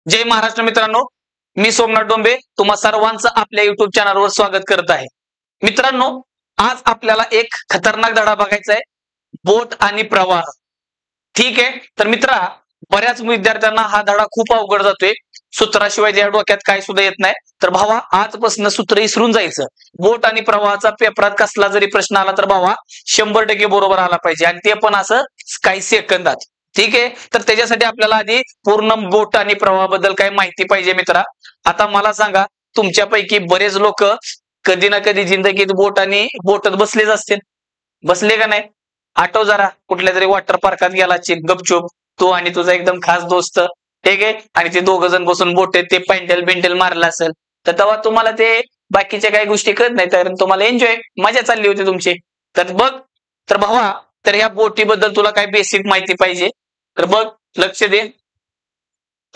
जय महाराष्ट्र मित्रांनो, मी सोमनाथ डोंबे तुम्हा सर्वांचं आपल्या युट्यूब चॅनलवर स्वागत करत आहे. मित्रांनो, आज आपल्याला एक खतरनाक धडा बघायचा आहे, बोट आणि प्रवाह. ठीक आहे, तर मित्रा, बऱ्याच विद्यार्थ्यांना हा धडा खूप अवघड जातोय. सूत्राशिवाय त्या डोक्यात काय सुद्धा येत नाही. तर भावा, आजपासून सूत्र विसरून जायचं. बोट आणि प्रवाहाचा पेपरात कसला जरी प्रश्न आला तर भावा 100% बरोबर आला पाहिजे, आणि ते पण असं काही सेकंदात. ठीक आहे, तर त्याच्यासाठी आपल्याला आधी पूर्ण बोट आणि प्रवाहाबद्दल काही माहिती पाहिजे. मित्रा, आता मला सांगा, तुमच्यापैकी बरेच लोक कधी ना कधी जिंदगीत बोटत बसलेच असतील. बसले का नाही? आठव जरा, कुठल्या तरी वॉटर पार्कात गेला गपचूप, तू आणि तुझा एकदम खास दोस्त. ठीक आहे, आणि ते दोघ जण बसून बोटेत ते पेंडल मारला असेल, तर तेव्हा तुम्हाला ते बाकीच्या काही गोष्टी कळत नाही, तर तुम्हाला एन्जॉय मजा चालली होती तुमची. तर बघ, तर भावा, तर ह्या बोटीबद्दल तुला काही बेसिक माहिती पाहिजे, तर बघ, लक्ष दे.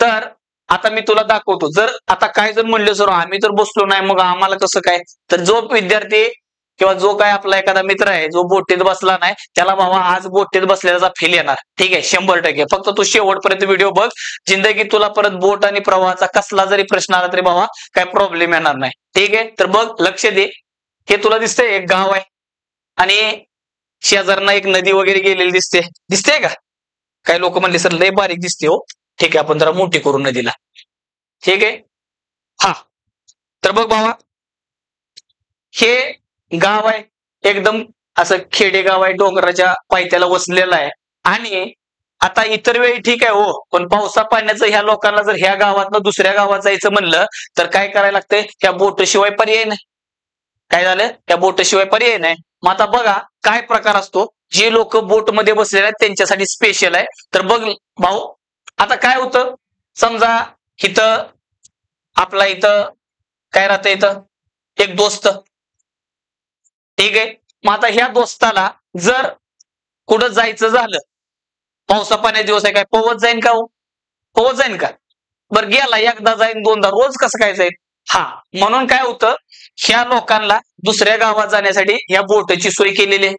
तर आता मी तुला दाखवतो. जर आता काय जर म्हणलं सर आम्ही तर बसलो नाही, मग आम्हाला कसं काय? तर जो विद्यार्थी किंवा जो काय आपला एखादा मित्र आहे जो बोटीत बसला नाही, त्याला भावा आज बोटीत बसल्याचा फील येणार. ठीक आहे, 100%. फक्त तू शेवटपर्यंत व्हिडिओ बघ. जिंदगीत तुला परत बोट आणि प्रवाहाचा कसला जरी प्रश्न आला तरी भावा काय प्रॉब्लेम येणार नाही. ठीक आहे, तर बघ, लक्ष दे. हे तुला दिसतंय एक गाव आहे, आणि शेजारना एक नदी वगैरे गेलेली दिसते का? काही लोक म्हणले सर लय बारीक दिसते हो. ठीक आहे, आपण जरा मोठी करू नदीला. ठीक आहे, हा. तर बघ भावा, हे गाव आहे, एकदम असं खेडेगाव आहे, डोंगराच्या पायथ्याला वसलेलं आहे. आणि आता इतर वेळी ठीक आहे हो, पण पावसा पाण्याचं ह्या लोकांना जर ह्या गावातनं दुसऱ्या गावात जायचं म्हणलं तर काय करायला लागतंय? ह्या बोटशिवाय पर्याय नाही. काय झालं? त्या बोटशिवाय पर्याय नाही. मग आता बघा काय प्रकार असतो. जे लोक बोट मध्ये बसलेले आहेत त्यांच्यासाठी स्पेशल आहे. तर बघ भाऊ, आता काय होतं, समजा इथं काय राहतं, इथं एक दोस्त. ठीक आहे, मग आता ह्या दोस्ताला जर कुठं जायचं झालं, पावसा पाण्याचे दिवस आहे, काय पवत जाईन का हो? पवत जाईन का? बरं, गेला एकदा जाईन, दोनदा, रोज कसं काय जाईल? हा, म्हणून काय होतं, ह्या लोकांना दुसऱ्या गावात जाण्यासाठी ह्या बोटची सोय केलेली आहे.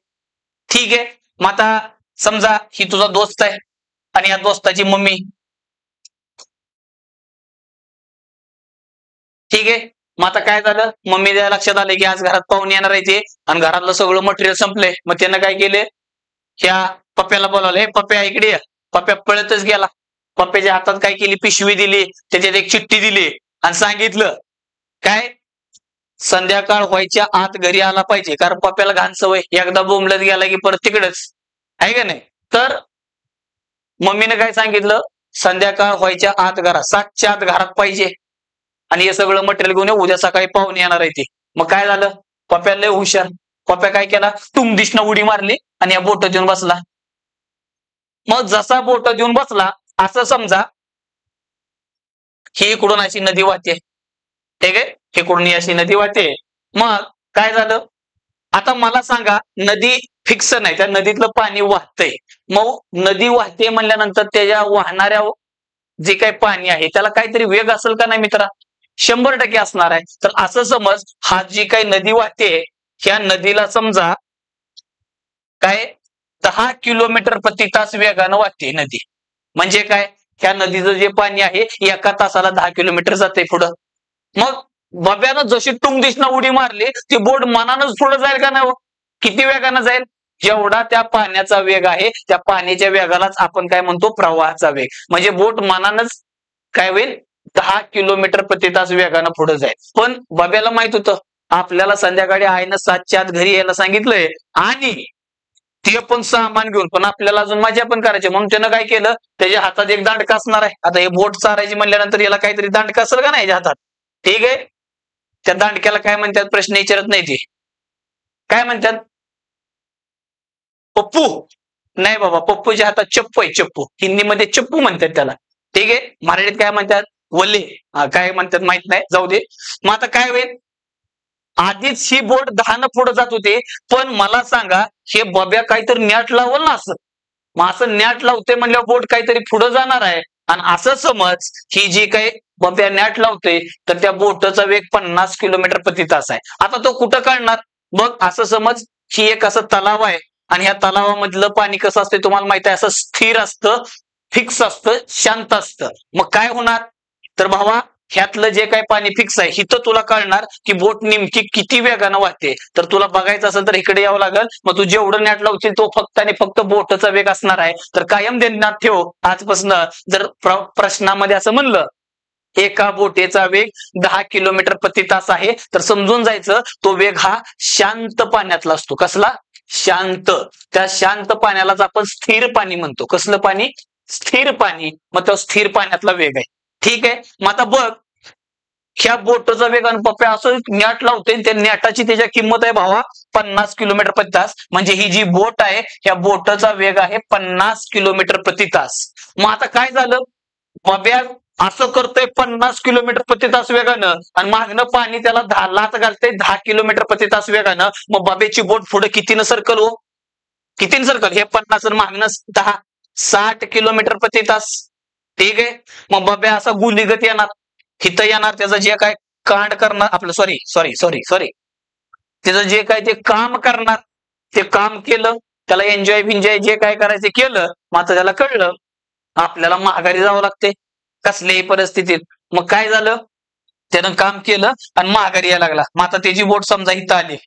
ठीक आहे, मग आता समजा ही तुझा दोस्त आहे आणि या दोस्ताची मम्मी. ठीक आहे, मग आता काय झालं, मम्मीच्या लक्षात आलं की आज घरात पाहुणे येणार आहे ते, आणि घरातलं सगळं मटेरियल संपलंय. मग त्यानं काय केले, ह्या पप्प्याला बोलावलं, हे पप्प्या इकडे ये. पप्प्या पळतच गेला. पप्प्याच्या हातात काय केली, पिशवी दिली, त्याच्यात एक चिठ्ठी दिली आणि सांगितलं काय, संध्याकाळ व्हायच्या आत घरी आला पाहिजे, कारण पप्प्याला घाण सवय, एकदा बोंबलत गेला की परत तिकडेच आहे का नाही. तर मम्मीने काय सांगितलं, संध्याकाळ व्हायच्या आत घरात, 7च्या आत घरात पाहिजे, आणि हे सगळं मटेरियल घेऊन उद्या सकाळी पाहुणे येणार आहे ते. मग काय झालं, पप्प्याला लय हुशार. पप्प्या काय केला, दिसणं उडी मारली आणि या बोटत येऊन बसला. मग जसा बोटत येऊन बसला, असं समजा ही इकडून अशी नदी वाहते. ठीक आहे, इकडून अशी नदी वाहते. मग काय झालं, आता मला सांगा, नदी फिक्स नाही, त्या नदीतलं पाणी वाहतंय. मग नदी वाहते म्हणल्यानंतर त्याच्या वाहणाऱ्या जे काही पाणी आहे त्याला काहीतरी वेग असेल का नाही मित्रा? 100% असणार आहे. तर असं समज, हा जी काही नदी वाहते, ह्या नदीला समजा काय 10 किलोमीटर प्रति तास वेगानं वाहते नदी. म्हणजे काय, ह्या नदीचं जे पाणी आहे एका तासाला 10 किलोमीटर जाते पुढं. मग बब्यानं जशी दिसणं उडी मारली, ती बोट मनानच पुढे जाईल का नाही? किती वेगानं जाईल? जेवढा त्या पाण्याचा वेग आहे, त्या पाण्याच्या वेगालाच आपण काय म्हणतो, प्रवाहाचा वेग. म्हणजे बोट मनानच काय होईल, 10 किलोमीटर प्रति तास वेगानं पुढे जाईल. पण बब्याला माहित होतं आपल्याला संध्याकाळी आईनं 7च्या आत घरी यायला सांगितलंय, आणि ते पण सामान घेऊन, पण आपल्याला अजून मजा पण करायची. म्हणून त्यानं काय केलं, त्याच्या हातात एक दांडका असणार आहे. आता हे बोट चारायची म्हणल्यानंतर याला काहीतरी दांडका असेल का नाही याच्या हातात? ठीक आहे, त्या दांडक्याला काय म्हणतात, प्रश्न विचारत नाही ते. काय म्हणतात? पप्पू? नाही बाबा, पप्पूच्या हातात चप्पू आहे, चप्पू. हिंदीमध्ये चप्पू म्हणतात त्याला. ठीक आहे, मराठीत काय म्हणतात, वल्ले. काय म्हणतात माहित नाही, जाऊ दे. मग आता काय होईल, आधीच ही बोट 10 पुढे जात होते, पण मला सांगा, हे बब्या काहीतरी नॅट लावल ना असं. मग असं नॅट लावते म्हणल्यावर बोट काहीतरी पुढे जाणार आहे. आणि असं समज, ही जी काही बब्या नॅट लावते, तर त्या बोटचा वेग 50 किलोमीटर प्रति तास आहे. आता तो कुठं काढणार? बघ, असं समज, ही एक असं तलाव आहे, आणि ह्या तलावामधलं पाणी कसं असतं तुम्हाला माहित आहे, असं स्थिर असतं, फिक्स असतं, शांत असतं. मग काय होणार, तर भावा ह्यातलं जे काही पाणी फिक्स आहे हिथं तुला कळणार की बोट नेमकी किती वेगानं वाहते. तर तुला बघायचं असेल तर इकडे यावं लागेल. मग तू जेवढं नॅट लावशील तो फक्त आणि फक्त बोटचा वेग असणार आहे. तर कायम ध्यानात ठेव आजपासून जर प्रश्नामध्ये असं म्हणलं एका बोटीचा वेग 10 किलोमीटर प्रति तास आहे तर समजून जायचं तो वेग हा शांत पाण्यातला असतो. कसला? शांत. त्या शांत पाण्यालाच आपण स्थिर पाणी म्हणतो. कसलं पाणी? स्थिर पाणी. मग तो स्थिर पाण्यातला वेग आहे. ठीक आहे. मग आता बघ ह्या बोटचा वेग आणि पप्प्या असं नॅट लावते त्या नॅटाची त्याच्या किंमत आहे भावा 50 किलोमीटर प्रति तास. म्हणजे ही जी बोट आहे ह्या बोटचा वेग आहे 50 किलोमीटर प्रति तास. मग आता काय झालं? बब्या असं करतोय 50 किलोमीटर प्रति तास वेगानं आणि मागणं पाणी त्याला लाच घालतंय 10 किलोमीटर प्रति तास वेगानं. मग बाबेची बोट पुढे कितीनं सर्कल हो? कितीनं सर्कल? हे 50 आणि मागणं 10 60 किलोमीटर प्रति तास. ठीक आहे. मग बाब्या असा गुलीगत येणार हिथं येणार त्याचं जे काय कांड करणार आपलं सॉरी सॉरी सॉरी सॉरी त्याचं जे काय ते काम करणार ते काम केलं त्याला एन्जॉय बिंजॉय जे काय करायचं केलं. मग आता त्याला कळलं आपल्याला माघारी जावं लागते कसल्याही परिस्थितीत. मग काय झालं? त्यानं काम केलं आणि माघारी यायला लागला. मग आता त्याची बोट समजा इथं आली.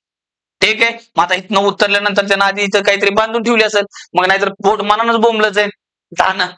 ठीक आहे. मग आता इथनं उतरल्यानंतर त्यानं आधी इथं काहीतरी बांधून ठेवली असेल. मग नाहीतर बोट मनानच बोंबलं जाईल धानं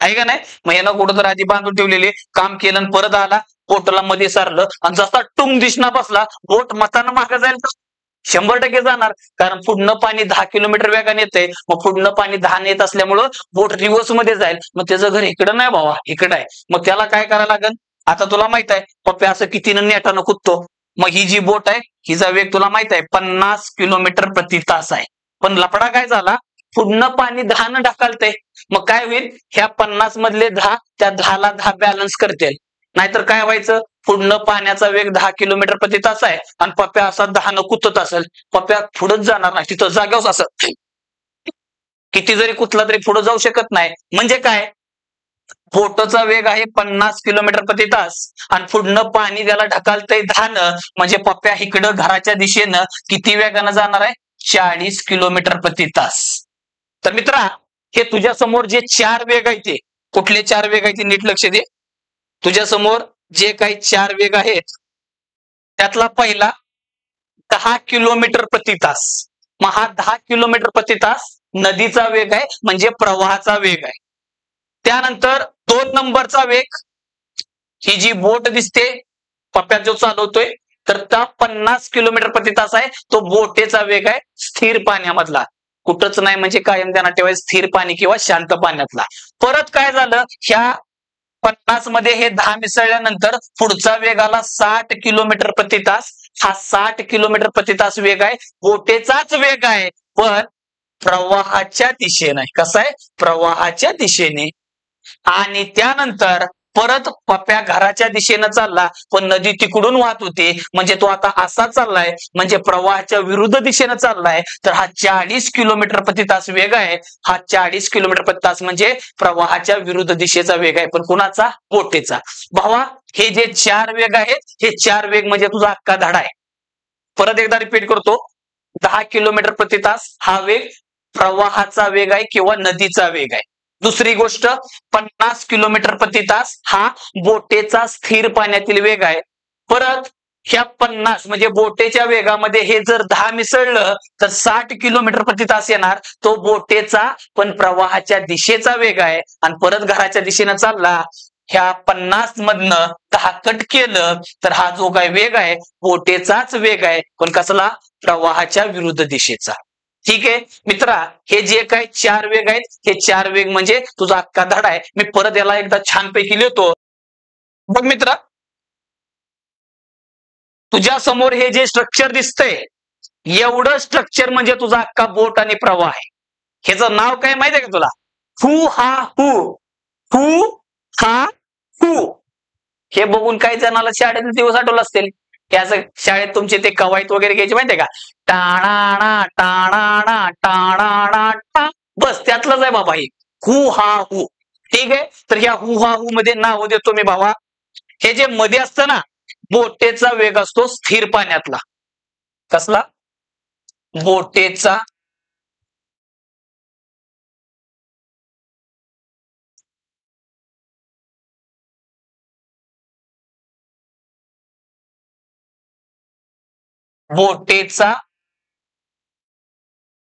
आहे का नाही. मग यानं कुठं तर आधी बांधून ठेवलेली काम केलं आणि परत आला बोटला मध्ये सारलं आणि जसा टुंग दिसना बसला बोट मतानं मागं जाईल तर 100% जाणार. कारण पुढनं पाणी 10 किलोमीटर वेगाने येतंय. मग पुढनं पाणी 10 येत असल्यामुळं बोट रिव्हर्स मध्ये जाईल. मग त्याचं घर इकडं नाही भावा इकडं आहे. मग त्याला काय करायला लागेल? आता तुला माहित आहे पप्पे असं कितीनं नेटानं कुदतो. मग ही जी बोट आहे हिचा वेग तुला माहित आहे 50 किलोमीटर प्रति तास आहे. पण लफडा काय झाला? पुढनं पाणी 10 ढकलतंय. मग काय होईल? ह्या 50 मधले 10 त्या 10ला 10 बॅलन्स करतील. नाहीतर काय व्हायचं? पुढनं पाण्याचा वेग 10 किलोमीटर प्रति तास आहे आणि पप्प्या असा 10 कुतत असेल. पप्प्या पुढेच जाणार नाही तिथं जाग्यावर असं किती जरी कुठला तरी पुढे जाऊ शकत नाही. म्हणजे काय? बोटचा वेग आहे 50 किलोमीटर प्रति तास आणि पुढनं पाणी त्याला ढकलतंय 10 म्हणजे पप्प्या इकडं घराच्या दिशेनं किती वेगानं जाणार आहे? 40 किलोमीटर प्रति तास. तर मित्रा हे तुझ्या समोर जे 4 वेग आहेत ते कुठले 4 वेग आहेत नीट लक्ष दे. तुझ्या समोर जे काही 4 वेग आहेत त्यातला पहिला 10 किलोमीटर प्रति तास. मग हा 10 किलोमीटर प्रति तास नदीचा वेग आहे म्हणजे प्रवाहाचा वेग आहे. त्यानंतर 2 नंबरचा वेग ही जी बोट दिसते पप्प्यात जो चालवतोय तर त्या 50 किलोमीटर प्रति तास आहे. तो बोटेचा वेग आहे स्थिर पाण्यामधला. कुठंच नाही म्हणजे कायम ध्यानात ठेवायचं स्थिर पाणी किंवा शांत पाण्यातला. परत काय झालं? ह्या 50 मध्ये हे 10 मिसळल्यानंतर पुढचा वेग आला 60 किलोमीटर प्रति तास. हा 60 किलोमीटर प्रति तास वेग आहे. बोटेचाच वेग आहे पण प्रवाहाच्या दिशेने. कसा आहे? प्रवाहाच्या दिशेने. आणि त्यानंतर परत पप्प्या घराच्या दिशेनं चालला पण नदी तिकडून वाहत होती म्हणजे तो आता असा चाललाय म्हणजे प्रवाहाच्या विरुद्ध दिशेनं चाललाय. तर हा 40 किलोमीटर प्रति तास वेग आहे. हा 40 किलोमीटर प्रति तास म्हणजे प्रवाहाच्या विरुद्ध दिशेचा वेग आहे. पण कुणाचा? बोटेचा. भावा हे जे 4 वेग आहेत हे 4 वेग म्हणजे तुझा अख्खा धडा आहे. परत एकदा रिपीट करतो. 10 किलोमीटर प्रति तास हा वेग प्रवाहाचा वेग आहे किंवा नदीचा वेग आहे. दुसरी गोष्ट 50 किलोमीटर प्रति तास हा बोटेचा स्थिर पाण्यातील वेग आहे. परत ह्या 50 म्हणजे बोटेच्या वेगामध्ये हे जर 10 मिसळलं तर 60 किलोमीटर प्रति तास येणार. तो बोटेचा पण प्रवाहाच्या दिशेचा वेग आहे आणि परत घराच्या दिशेनं चालला. ह्या 50 मधनं 10 कट केलं तर हा जो काय वेग आहे बोटेचाच वेग आहे पण कसला? प्रवाहाच्या विरुद्ध दिशेचा. ठीक आहे मित्रा हे जे काही 4 वेग आहेत हे 4 वेग म्हणजे तुझा अख्खा धडा आहे. मी परत याला एकदा छानपैकी लिहितो. बघ मित्रा तुझ्या समोर हे जे स्ट्रक्चर दिसतंय एवढं स्ट्रक्चर म्हणजे तुझा अख्खा बोट आणि प्रवाह आहे. ह्याचं नाव काय माहितीये का तुला? हु हा हु. हु हा हु. हे बघून काही जणाला शाळेत दिवस आठवले असतील. हे असं शाळेत तुमचे ते कवायत वगैरे घ्यायचे माहितीये का? टाणाणा टाणाणा टाणाणा टा. बस त्यातलंच आहे बाबा हे हु हा हु. ठीक आहे. तर ह्या हु हा हु मध्ये नाव देतो मी भावा. हे जे मध्ये असतं ना बोटेचा वेग असतो स्थिर पाण्यातला. कसला? बोटेचा बोटेचा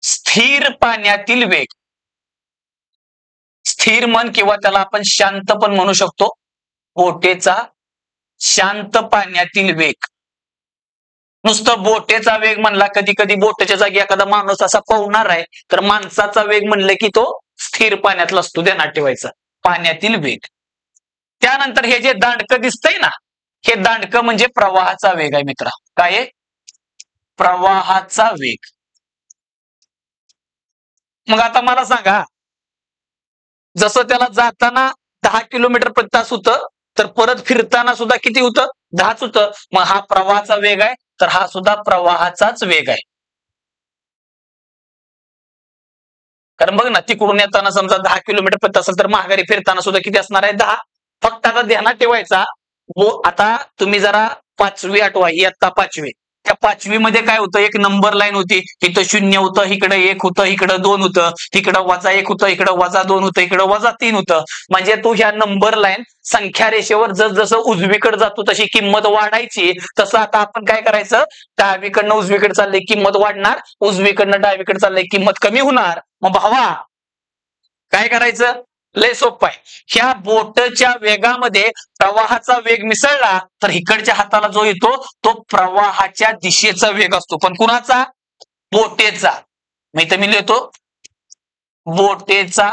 स्थिर पाण्यातील वेग, स्थिर मन किंवा त्याला आपण शांत पण म्हणू शकतो, बोटेचा शांत पाण्यातील वेग. नुसतं बोटेचा वेग म्हणला, कधी कधी बोटेच्या जागी एखादा माणूस असा पोहणार आहे, तर माणसाचा वेग म्हणलं की तो स्थिर पाण्यातला असतो, ध्यानात ठेवायचा, पाण्यातील वेग. त्यानंतर हे जे दांडकं दिसतंय ना, हे दांडकं म्हणजे प्रवाहाचा वेग आहे मित्रा. काय आहे? प्रवाहाचा वेग. मग आता मला सांगा, जसं त्याला जाताना 10 किलोमीटर प्रति तास होतं, तर परत फिरताना सुद्धा किती होतं? 10च होतं. मग हा प्रवाहाचा वेग आहे, तर हा सुद्धा प्रवाहाचाच वेग आहे. कारण बघ ना, तिकडून येताना समजा 10 किलोमीटर प्रति तास असेल, तर माघारी फिरताना सुद्धा किती असणार आहे? 10. फक्त आता ध्यानात ठेवायचा, आता तुम्ही जरा 5वी आठवा, ही आता 5वी. त्या 5वी मध्ये काय होतं? एक नंबर लाईन होती, इथं 0 होतं, इकडे 1 होतं, इकडं 2 होतं, इकडं -1 होतं, इकडं -2 होतं, इकडं -3 होतं. म्हणजे तू ह्या नंबर लाईन संख्या रेषेवर जसं उजवीकडे जातो तशी किंमत वाढायची. तसं आता आपण काय करायचं? डावीकडनं उजवीकडे चाललंय, किंमत वाढणार, उजवीकडनं डावीकडे चाललंय, किंमत कमी होणार. मग भावा काय करायचं? लय सोपं आहे. ह्या बोटच्या वेगामध्ये प्रवाहाचा वेग मिसळला, तर इकडच्या हाताला जो येतो तो प्रवाहाच्या दिशेचा वेग असतो. पण कुणाचा? बोटेचा. मी तर मी लिहितो, बोटेचा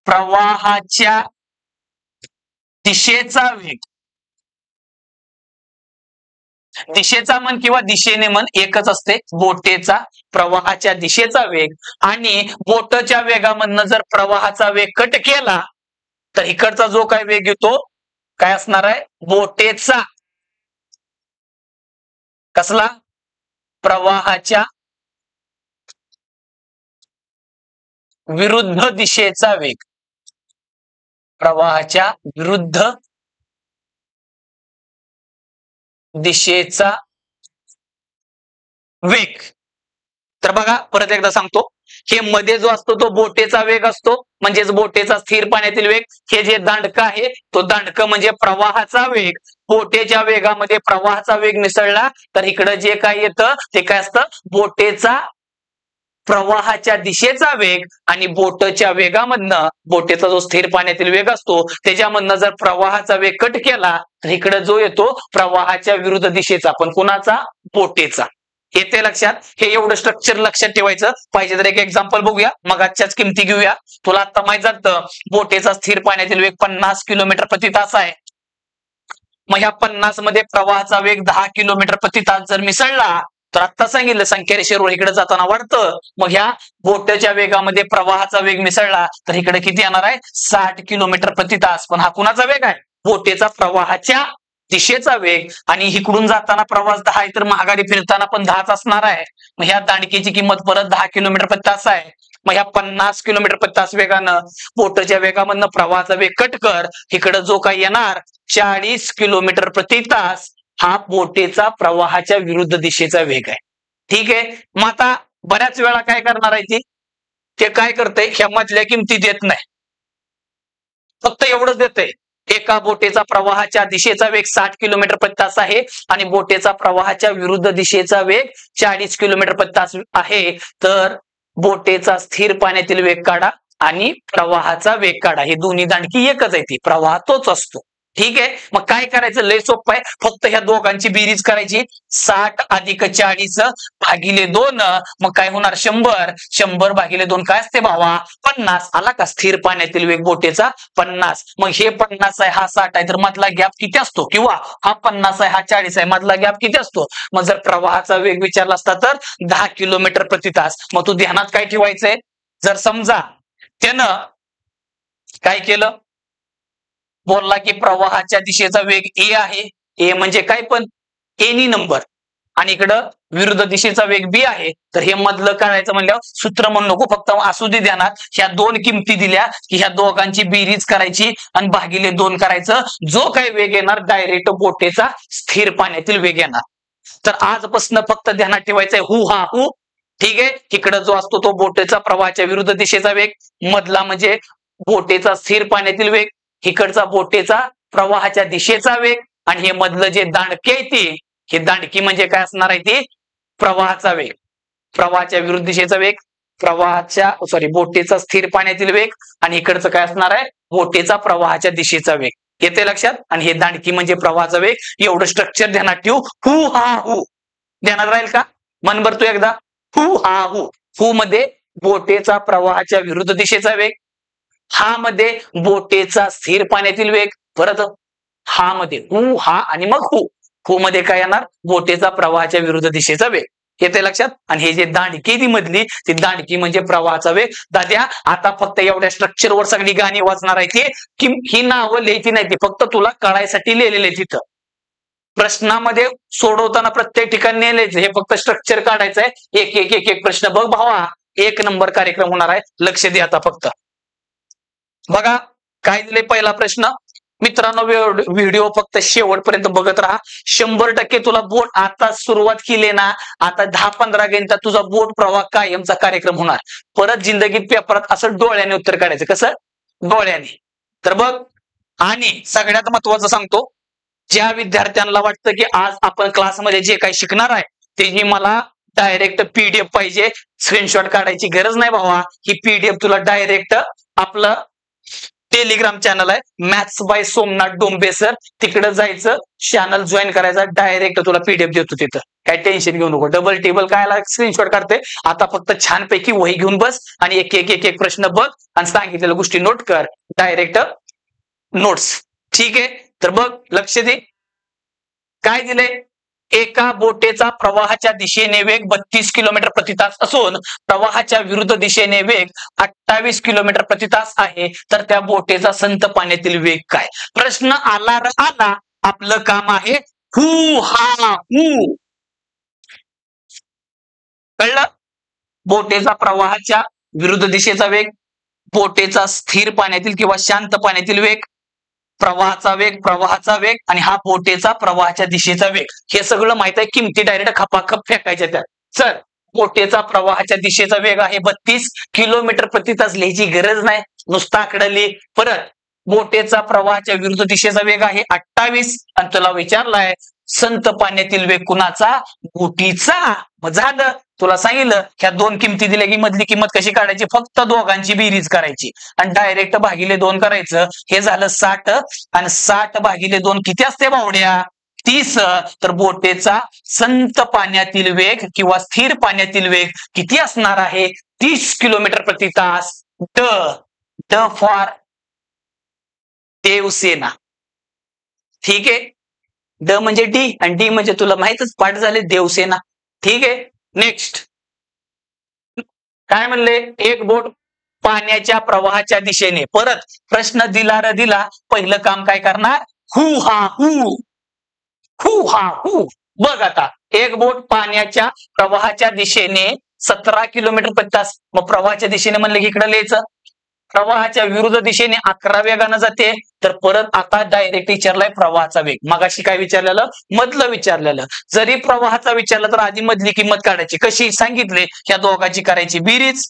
प्रवाहाच्या दिशेचा वेग. दिशेचा मन किंवा दिशेने मन एकच असते. बोटेचा प्रवाहाच्या दिशेचा वेग. आणि बोटच्या वेगामधनं जर प्रवाहाचा वेग कट केला, तर इकडचा जो काय वेग येतो, काय असणार आहे? बोटेचा कसला? प्रवाहाच्या विरुद्ध दिशेचा वेग. प्रवाहाच्या विरुद्ध दिशेचा वेग. तर बघा, परत एकदा सांगतो, हे मध्ये जो असतो तो बोटेचा वेग असतो, म्हणजेच बोटेचा स्थिर पाण्यातील वेग. हे जे दांडकं आहे, तो दांडकं म्हणजे प्रवाहाचा वेग. बोटेच्या वेगामध्ये प्रवाहाचा वेग मिसळला, तर इकडं जे काय येतं ते काय असतं? बोटेचा प्रवाहाच्या दिशेचा वेग. आणि बोटच्या वेगामधनं, बोटेचा जो स्थिर पाण्यातील वेग असतो त्याच्यामधनं जर प्रवाहाचा वेग कट केला, तर इकडे जो येतो प्रवाहाच्या विरुद्ध दिशेचा. पण कुणाचा? बोटेचा. येते लक्षात? हे एवढं स्ट्रक्चर लक्षात ठेवायचं. पाहिजे तर एक एक्झाम्पल बघूया, मग आजच्याच किमती घेऊया. तुला आता माहित झालं, बोटेचा स्थिर पाण्यातील वेग 50 किलोमीटर प्रति तास आहे. मग ह्या 50 मध्ये प्रवाहाचा वेग 10 किलोमीटर प्रति तास जर मिसळला, तर आता सांगितलं संख्या रेषेवर इकडे जाताना वाढतं. मग ह्या बोटच्या वेगामध्ये प्रवाहाचा वेग मिसळला, तर इकडे किती येणार आहे? 60 किलोमीटर प्रति तास. पण हा कुणाचा वेग आहे? बोटेचा प्रवाहाच्या दिशेचा वेग. आणि इकडून जाताना प्रवास 10 आहे, तर माघारी फिरताना पण 10च असणार आहे. मग ह्या दांडकीची किंमत परत 10 किलोमीटर प्रति तास आहे. मग ह्या 50 किलोमीटर प्रति तास वेगानं बोटच्या वेगामधनं प्रवाहाचा वेग कट कर, इकडे जो काही येणार 40 किलोमीटर प्रति तास, हा बोटेचा प्रवाहाच्या विरुद्ध दिशेचा वेग आहे. ठीक आहे. मग आता बऱ्याच वेळा काय करणार आहे ते काय करते? ह्या मधल्या किमती देत नाही, फक्त एवढंच देते, एका बोटेचा प्रवाहाच्या दिशेचा वेग 60 किलोमीटर प्रति तास आहे आणि बोटेचा प्रवाहाच्या विरुद्ध दिशेचा वेग 40 किलोमीटर प्रति तास आहे. तर बोटेचा स्थिर पाण्यातील वेग काढा आणि प्रवाहाचा वेग काढा. हे दोन्ही दांडकी एकच आहे, ती प्रवाह तोच असतो. ठीक आहे. मग काय करायचं? लय सोपं आहे. फक्त ह्या दोघांची बेरीज करायची. 60 अधिक 40 भागिले 2. मग काय होणार? 100. 100 भागिले 2 काय असते भावा? 50. आला का? स्थिर पाण्यातील वेग बोटेचा 50. मग हे 50 आहे, हा 60 आहे, तर मधला गॅप किती असतो? किंवा हा 50 आहे, हा 40 आहे, मधला गॅप किती असतो? मग जर प्रवाहाचा वेग विचारला असता तर 10 किलोमीटर प्रति तास. मग तू ध्यानात काय ठेवायचंय? जर समजा त्यानं काय केलं, बोलला की प्रवाहाच्या दिशेचा वेग ए आहे, ए म्हणजे काय पण एनी नंबर, आणि इकडं विरुद्ध दिशेचा वेग बी आहे, तर हे मधलं करायचं म्हणल्यावर सूत्र म्हणू नको, फक्त असू दे ध्यानात. ह्या दोन किमती दिल्या की ह्या दोघांची बेरीज करायची आणि भागिले 2 करायचं. जो काही वेग येणार डायरेक्ट बोटेचा स्थिर पाण्यातील वेग येणार. तर आजपासून फक्त ध्यानात ठेवायचंय हु हा हु. ठीक आहे. इकडं जो असतो तो बोटेचा प्रवाहाच्या विरुद्ध दिशेचा वेग, मधला म्हणजे बोटेचा स्थिर पाण्यातील वेग, इकडचा बोटेचा प्रवाहाच्या दिशेचा वेग, आणि हे मधलं जे दांडके आहे ते हे दांडकी म्हणजे काय असणार आहे ती प्रवाहाचा वेग, प्रवाहाच्या विरुद्ध दिशेचा वेग, बोटीचा स्थिर पाण्यातील वेग आणि इकडचं काय असणार आहे बोटीचा प्रवाहाच्या दिशेचा वेग. येते लक्षात. आणि हे दांडकी म्हणजे प्रवाहाचा वेग. एवढं स्ट्रक्चर ध्यानात ठेवू. हु हा हु ध्यानात राहील का? मन भरतो एकदा. हु हा हु. हु मध्ये बोटीचा प्रवाहाच्या विरुद्ध दिशेचा वेग, हा मध्ये बोटीचा स्थिर पाण्यातील वेग, परत हा मध्ये हु हा आणि मग हु. हु मध्ये काय येणार बोटीचा प्रवाहाच्या विरुद्ध दिशेचा वेग. येते लक्षात. आणि हे जे दांडकी ती मधली ती दांडकी म्हणजे प्रवाहाचा वेग. दाद्या आता फक्त एवढ्या स्ट्रक्चरवर सगळी गाणी वाचणार आहे ती की ही नावं लिहायची नाही, ती फक्त तुला कळायसाठी लिहिलेले तिथं. प्रश्नामध्ये सोडवताना प्रत्येक ठिकाणी लिहायचं, हे फक्त स्ट्रक्चर काढायचं आहे. एक एक एक एक प्रश्न बघ भावा, 1 नंबर कार्यक्रम होणार आहे. लक्ष दे आता फक्त. बघा काय दिले पहिला प्रश्न. मित्रांनो व्हिडिओ फक्त शेवटपर्यंत बघत राहा. 100% तुला बोट आता सुरुवात केली ना, आता 10-15 मिनिटात तुझा बोट प्रवाह कायमचा कार्यक्रम होणार. परत जिंदगीत पेपरात असं डोळ्याने उत्तर काढायचं. कसं? डोळ्याने. तर बघ, आणि सगळ्यात महत्वाचं सांगतो, ज्या विद्यार्थ्यांना वाटतं की आज आपण क्लासमध्ये जे काही शिकणार आहे त्याची मला डायरेक्ट पीडीएफ पाहिजे, स्क्रीनशॉट काढायची गरज नाही भावा. ही पीडीएफ तुला डायरेक्ट आपलं टेलिग्राम चॅनल आहे maths bye Somnath Dombe sir, तिकडे जायचं, चॅनल जॉईन करायचा, डायरेक्ट तुला पीडीएफ देतो तिथं. काय टेन्शन घेऊ नको. डबल टेबल काय स्क्रीनशॉट काढते. आता फक्त छानपैकी वही घेऊन बस आणि एक एक एक एक प्रश्न बघ आणि सांगितलेल्या गोष्टी नोट कर, डायरेक्ट नोट्स. ठीक आहे. तर बघ लक्ष दे काय दिले. एका बोटीचा प्रवाहाच्या दिशेने वेग 32 किलोमीटर प्रति तास असून प्रवाहाच्या विरुद्ध दिशेने वेग 28 किलोमीटर प्रति तास आहे, तर त्या बोटीचा संत पाण्यातील वेग काय? प्रश्न आला रे आला. आपलं काम आहे हु हा हु. कळलं? बोटीचा प्रवाहाच्या विरुद्ध दिशेचा वेग, बोटीचा स्थिर पाण्यातील किंवा शांत पाण्यातील वेग, प्रवाहाचा वेग आणि हा बोटीचा प्रवाहाच्या दिशेचा वेग. हे सगळं माहित आहे. किमती डायरेक्ट खपाखप फेकायच्या त्यात. चल, बोटीचा प्रवाहाच्या दिशेचा वेग आहे 32 किलोमीटर प्रति तास. लिहायची गरज नाही, नुसता आकडा लिह. परत बोटीचा प्रवाहाच्या विरुद्ध दिशेचा वेग आहे 28 आणि तुला विचारलाय संत पाण्यातील वेग कुणाचा? बोटीचा. मग झालं, तुला सांगितलं ह्या दोन किमती दिल्या की मधली किंमत कशी काढायची? फक्त दोघांची बेरीज करायची आणि डायरेक्ट भागिले 2 करायचं. हे झालं 60 आणि 60 भागिले 2 किती असते बावड्या? 30. तर बोटीचा संत पाण्यातील वेग किंवा स्थिर पाण्यातील वेग किती असणार आहे? 30 किलोमीटर प्रति तास. ड फॉर देवसेना. ठीक आहे. ड म्हणजे डी आणि डी म्हणजे तुला माहितच पाठ झाले देवसेना. ठीक आहे. नेक्स्ट काय म्हणले? एक बोट पाण्याच्या प्रवाहाच्या दिशेने. परत प्रश्न दिला र दिला. पहिलं काम काय करणार? हु हा हु. हु हा हु. बघ आता एक बोट पाण्याच्या प्रवाहाच्या दिशेने 17 किलोमीटर प्रति तास. मग प्रवाहाच्या दिशेने म्हणलं की इकडे लिहायचं. प्रवाहाच्या विरुद्ध दिशेने 11 वेगानं जाते. तर परत आता डायरेक्ट विचारलाय प्रवाहाचा वेग. मगाशी काय विचारलेलं? मधलं विचारलेलं. जरी प्रवाहाचा विचारलं तर आधी मधली किंमत काढायची. कशी सांगितले? ह्या दोघांची करायची बेरीज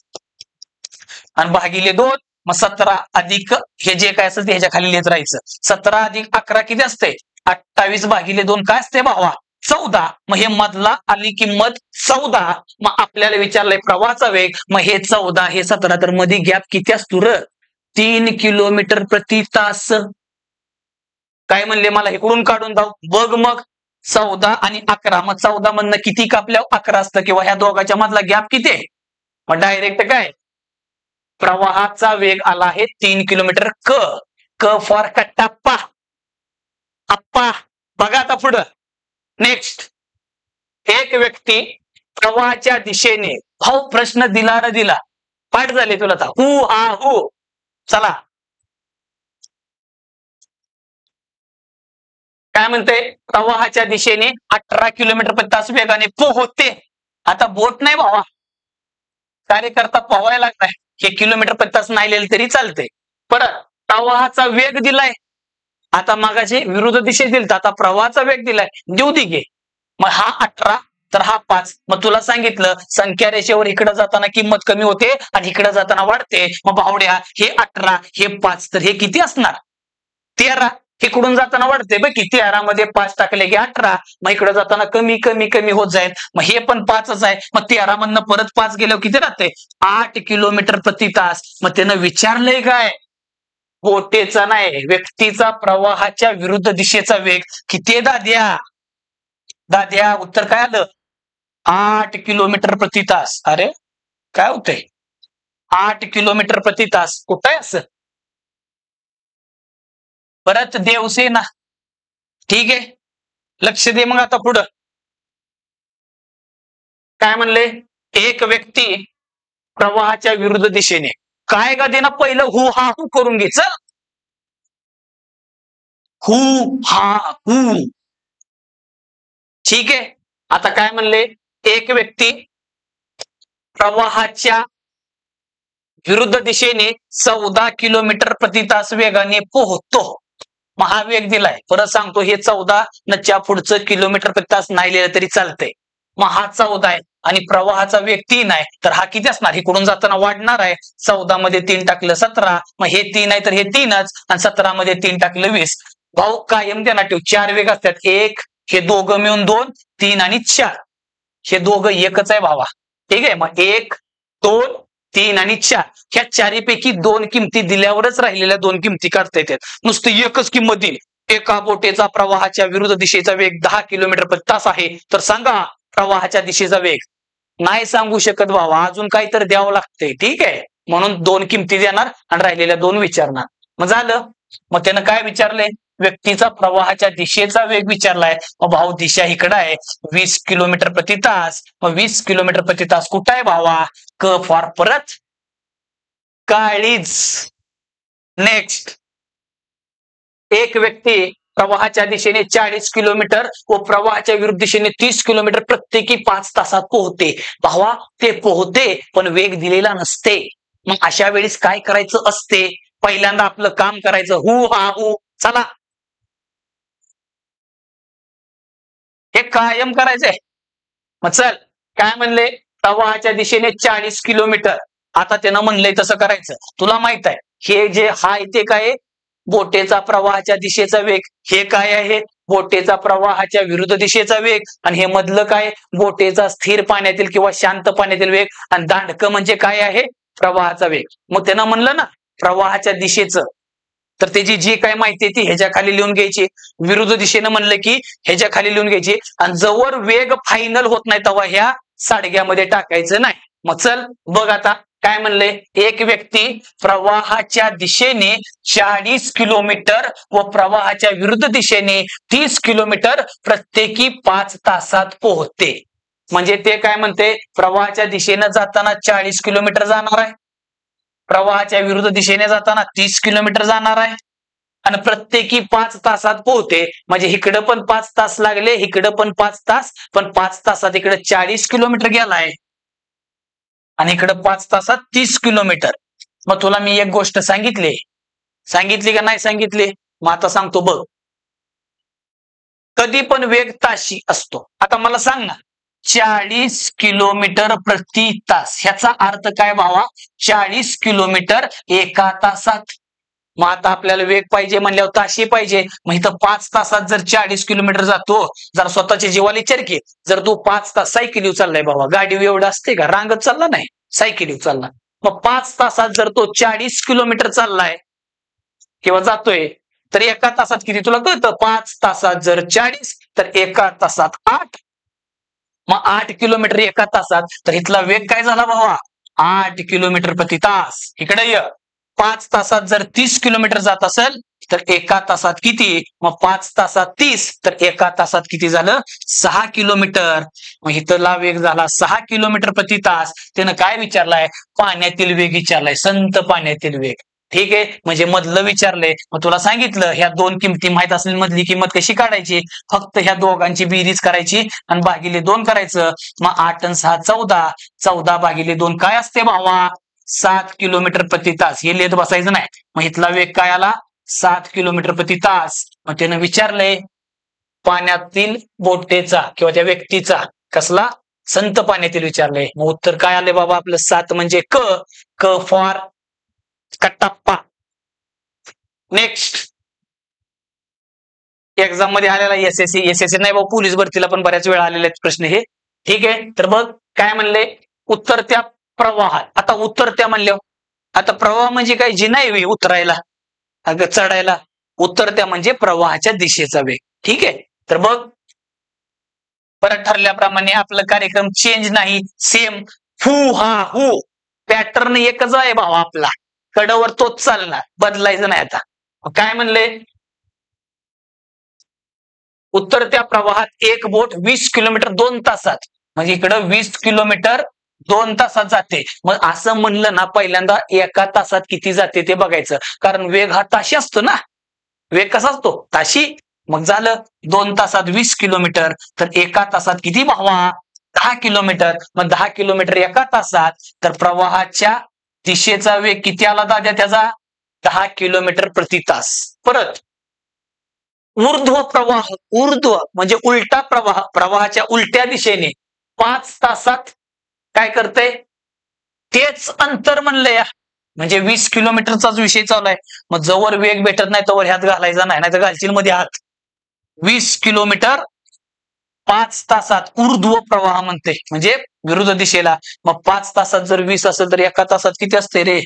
आणि भागिले 2. मग 17 अधिक हे जे काय असतं ह्याच्या खाली लिहित राहायचं. 17 अधिक 11 किती असते? 28 भागिले 2 काय असते भावा? 14. मग हे मधला आली किंमत 14. मग आपल्याला विचारलंय प्रवाहाचा वेग. मग हे 14 हे 17 तर मध्ये गॅप किती असतो र? 3 किलोमीटर प्रति तास. काय म्हणले? मला इकडून काढून जाऊ. बघ मग 14 आणि 11. मग 14 मधनं किती कापल्या? 11 असतं किंवा ह्या दोघांच्या मधला गॅप किती आहे? मग डायरेक्ट काय प्रवाहाचा वेग आला आहे 3 किलोमीटर. क फॉर कट्टाप्पा अप्पा. बघा आता पुढं. नेक्स्ट एक व्यक्ती प्रवाहाच्या दिशेने. भाऊ प्रश्न दिला र दिला. पाठ झाले तुला आता. हु हा हु. चला काय म्हणते? प्रवाहाच्या दिशेने 18 किलोमीटर प्रति तास वेगाने पोहते. आता बोट नाही भावा, कार्यकर्ता पोहायला लागलाय. हे किलोमीटर प्रति तास नाही लिहिलं तरी चालतंय. परत प्रवाहाचा वेग दिलाय. आता मागाचे विरुद्ध दिशेत दिलं, आता प्रवाहाचा वेग दिलाय. देऊ दे घे. मग हा 18 तर हा 5. मग तुला सांगितलं संख्या रेषेवर इकडे जाताना किंमत कमी होते आणि इकडे जाताना वाढते. मग भावड्या हे 18 हे 5 तर हे किती असणार? 13. इकडून जाताना वाढते बघ की 13 मध्ये 5 टाकले की 18, मग इकडे जाताना कमी कमी कमी होत जाईल, मग हे पण 5च आहे, मग 13 मधनं परत 5 गेल्यावर किती राहते 8 किलोमीटर प्रति तास. मग त्यानं विचारलंय काय, बोटेचा नाही व्यक्तीचा प्रवाहाच्या विरुद्ध दिशेचा वेग किती आहे दाद्या. दाद्या उत्तर काय आलं 8 किलोमीटर प्रति तास. अरे काय होतंय 8 किलोमीटर प्रति तास, कुठं आहे असं. परत देवसेना, ठीक आहे लक्ष दे. मग आता पुढं काय म्हणले, एक व्यक्ती प्रवाहाच्या विरुद्ध दिशेने, काय का देना पहिलं हु हा हु करून घे चल. हु हा हु, ठीक आहे. आता काय म्हणले, एक व्यक्ती प्रवाहाच्या विरुद्ध दिशेने 14 किलोमीटर प्रति तास वेगाने पोहतो. महावेग दिलाय, परत सांगतो हे 14 नच्या पुढचं किलोमीटर प्रति तास नाही लिहिलं तरी चालतंय. मग हा 14 आहे आणि प्रवाहाचा वेग 3 आहे, तर हा किती असणार, इकडून जाताना वाढणार आहे. 14 मध्ये 3 टाकलं 17, मग हे 3 आहे तर हे 3च, आणि 17 मध्ये 3 टाकलं 20. भाऊ कायम त्यांना ठेव 4 वेग असतात, एक हे दोघं मिळून 2, 3 आणि 4, हे दोघं एकच आहे भावा. ठीक आहे, मग 1 2 3 आणि 4, ह्या चारीपैकी 2 किमती दिल्यावरच राहिलेल्या 2 किमती काढता येतात. नुसती एकच किंमत दिली, एका बोटेचा प्रवाहाच्या विरुद्ध दिशेचा वेग 10 किलोमीटर प्रति तास आहे, तर सांगा प्रवाहाच्या दिशेचा वेग. नाही सांगू शकत भावा, अजून काहीतरी द्यावं लागतंय. ठीक आहे, म्हणून 2 किमती देणार आणि राहिलेल्या 2 विचारणार. मग झालं. मग त्यानं काय विचारलंय, व्यक्तीचा प्रवाहाच्या दिशेचा वेग विचारलाय. मग भाऊ दिशा इकडे आहे 20 किलोमीटर प्रति तास, मग 20 किलोमीटर प्रति तास कुठं आहे भावा, क फॉर परत काळीज. नेक्स्ट, एक व्यक्ती प्रवाहाच्या दिशेने 40 किलोमीटर व प्रवाहाच्या विरुद्ध दिशेने 30 किलोमीटर प्रत्येकी 5 तासात पोहते. भावा ते पोहते पण वेग दिलेला नसते. मग अशा वेळेस काय करायचं असते, पहिल्यांदा आपलं काम करायचं हु हा हु. चला हे कायम करायचंय. मग चल काय म्हणले, प्रवाहाच्या दिशेने 40 किलोमीटर. आता त्यानं म्हणलंय तसं करायचं. तुला माहित आहे हे जे हाय ते काय, बोटेचा प्रवाहाच्या दिशेचा वेग. हे काय आहे, बोटेचा प्रवाहाच्या विरुद्ध दिशेचा वेग. आणि हे मधलं काय, बोटेचा स्थिर पाण्यातील किंवा शांत पाण्यातील वेग. आणि दांडकं म्हणजे काय आहे, प्रवाहाचा वेग. मग त्यानं म्हणलं ना प्रवाहाच्या दिशेचं, तर त्याची जी काय माहिती आहे ती ह्याच्या खाली लिहून घ्यायची. विरुद्ध दिशेनं म्हणलं की ह्याच्या खाली लिहून घ्यायची, आणि जवळ वेग फायनल होत नाही तेव्हा ह्या साडग्यामध्ये टाकायचं नाही. मग चल बघ आता काय म्हणले, एक व्यक्ती प्रवाहाच्या दिशेने 40 किलोमीटर व प्रवाहाच्या विरुद्ध दिशेने 30 किलोमीटर प्रत्येकी 5 तासात पोहते. म्हणजे ते काय म्हणते, प्रवाहाच्या दिशेनं जाताना 40 किलोमीटर जाणार आहे, प्रवाहाच्या विरुद्ध दिशेने जाताना 30 किलोमीटर जाणार आहे, आणि प्रत्येकी 5 तासात पोहते. म्हणजे इकडं पण 5 तास लागले, इकडं पण 5 तास, पण 5 तासात इकडे 40 किलोमीटर गेलाय आणि इकडे 5 तासात 30 किलोमीटर. मग तुला मी एक गोष्ट सांगितली का नाही सांगितली, मग आता सांगतो बघ. कधी पण वेग ताशी असतो. आता मला सांग ना 40 किलोमीटर प्रति तास, ह्याचा अर्थ काय भावा, 40 किलोमीटर एका तासात. मग आता आपल्याला वेग पाहिजे म्हणल्यावर ताशी पाहिजे. मग इथं 5 तासात जर 40 किलोमीटर जातो, जर स्वतःच्या जीवाला विचार की, जर तू 5 तास सायकलीवर चाललाय बाबा, गाडी एवढं असते का, रांगत चालला नाही, सायकलीवर चालला. मग 5 तासात जर तो 40 किलोमीटर चाललाय किंवा जातोय, तर एका तासात किती तुला कळतं, 5 तासात जर 40 तर एका तासात 8. मग 8 किलोमीटर एका तासात, तर इथला वेग काय झाला भावा, 8 किलोमीटर प्रति तास. इकडे ये, 5 तासात जर 30 किलोमीटर जात असेल तर एका तासात किती, मग 5 तासात 30 तर एका तासात किती झालं, 6 किलोमीटर. मग इथला वेग झाला 6 किलोमीटर प्रति तास. त्यानं काय विचारलाय, पाण्यातील वेग विचारलाय, संत पाण्यातील वेग. ठीक आहे, म्हणजे मधलं विचारलंय. मग तुला सांगितलं ह्या 2 किमती माहित असलेली मधली किंमत कशी काढायची, फक्त ह्या दोघांची बेरीज करायची आणि भागिले 2 करायचं. मग 8 आणि 6 14, 14 भागिले 2 काय असते भावा, 7 किलोमीटर प्रति तास. हे लिहित बसायचं नाही. मग इथला वेग काय आला, 7 किलोमीटर प्रति तास. मग त्यानं विचारलंय पाण्यातील बोटेचा किंवा त्या व्यक्तीचा, कसला, संत पाण्यातील विचारलंय. मग उत्तर काय आले बाबा आपलं 7 म्हणजे क फॉर कटप्पा. नेक्स्ट, एक्झाम मध्ये आलेला एसएससी नाही बाबा, पोलीस भरतीला पण बऱ्याच वेळा आलेले आहेत प्रश्न हे. ठीक आहे, तर बघ काय म्हणले, उतरत्या प्रवाहात. आता उतरत्या म्हणल्यावर आता प्रवाह म्हणजे काय, जी नाही उतरायला अगं चढायला, उतरत्या म्हणजे प्रवाहाच्या दिशेचा वेग. ठीक आहे, तर बघ परत ठरल्याप्रमाणे आपला कार्यक्रम चेंज नाही, सेम हु हा हु पॅटर्न एकच आहे भावा आपला, कडवर तोच चालणार, बदलायचं नाही. आता काय म्हणले, उतरत्या प्रवाहात एक बोट 20 किलोमीटर 2 तासात, म्हणजे इकडं 20 किलोमीटर 2 तासात जाते. मग असं म्हणलं ना, पहिल्यांदा एका तासात किती जाते ते बघायचं, कारण वेग हा ताशी असतो ना. वेग कसा असतो, ताशी. मग झालं 2 तासात 20 किलोमीटर, तर एका तासात किती भावा, 10 किलोमीटर. मग 10 किलोमीटर एका तासात, तर प्रवाहाच्या दिशेचा वेग किती आला दाद्या त्याचा, 10 किलोमीटर प्रति तास. परत ऊर्ध्व प्रवाह, ऊर्ध्व म्हणजे उलटा प्रवाह, प्रवाहाच्या उलट्या दिशेने 5 तासात काय करते, तेच अंतर म्हणलं या, म्हणजे 20 किलोमीटरचाच विषय चालू आहे. मग जवळ वेग भेटत नाही तोवर ह्यात घालायचा नाही, नाही तर घालशील मध्ये हात. 20 किलोमीटर 5 तासात ऊर्ध्व प्रवाह म्हणते, म्हणजे विरुद्ध दिशेला. मग 5 तासात जर 20 असेल तर एका तासात किती असते रे,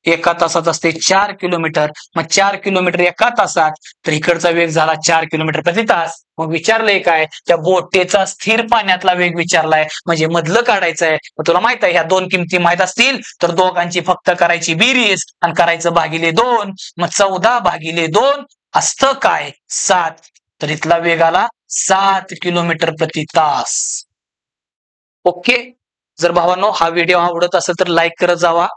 एका तासात असते 4 किलोमीटर. मग 4 किलोमीटर एका तासात, तर इकडचा वेग झाला 4 किलोमीटर प्रति तास. मग विचारलंय काय, त्या बोटेचा स्थिर पाण्यातला वेग विचारलाय, म्हणजे मधलं काढायचं आहे. मग तुला माहित आहे ह्या दोन किमती माहित असतील तर दोघांची फक्त करायची बेरीज आणि करायचं भागिले 2. मग 14/2 असतं काय, 7. तर इथला वेग आला 7 किलोमीटर प्रति तास. ओके, जर भावांनो हा व्हिडिओ आवडत असेल तर लाईक करत जावा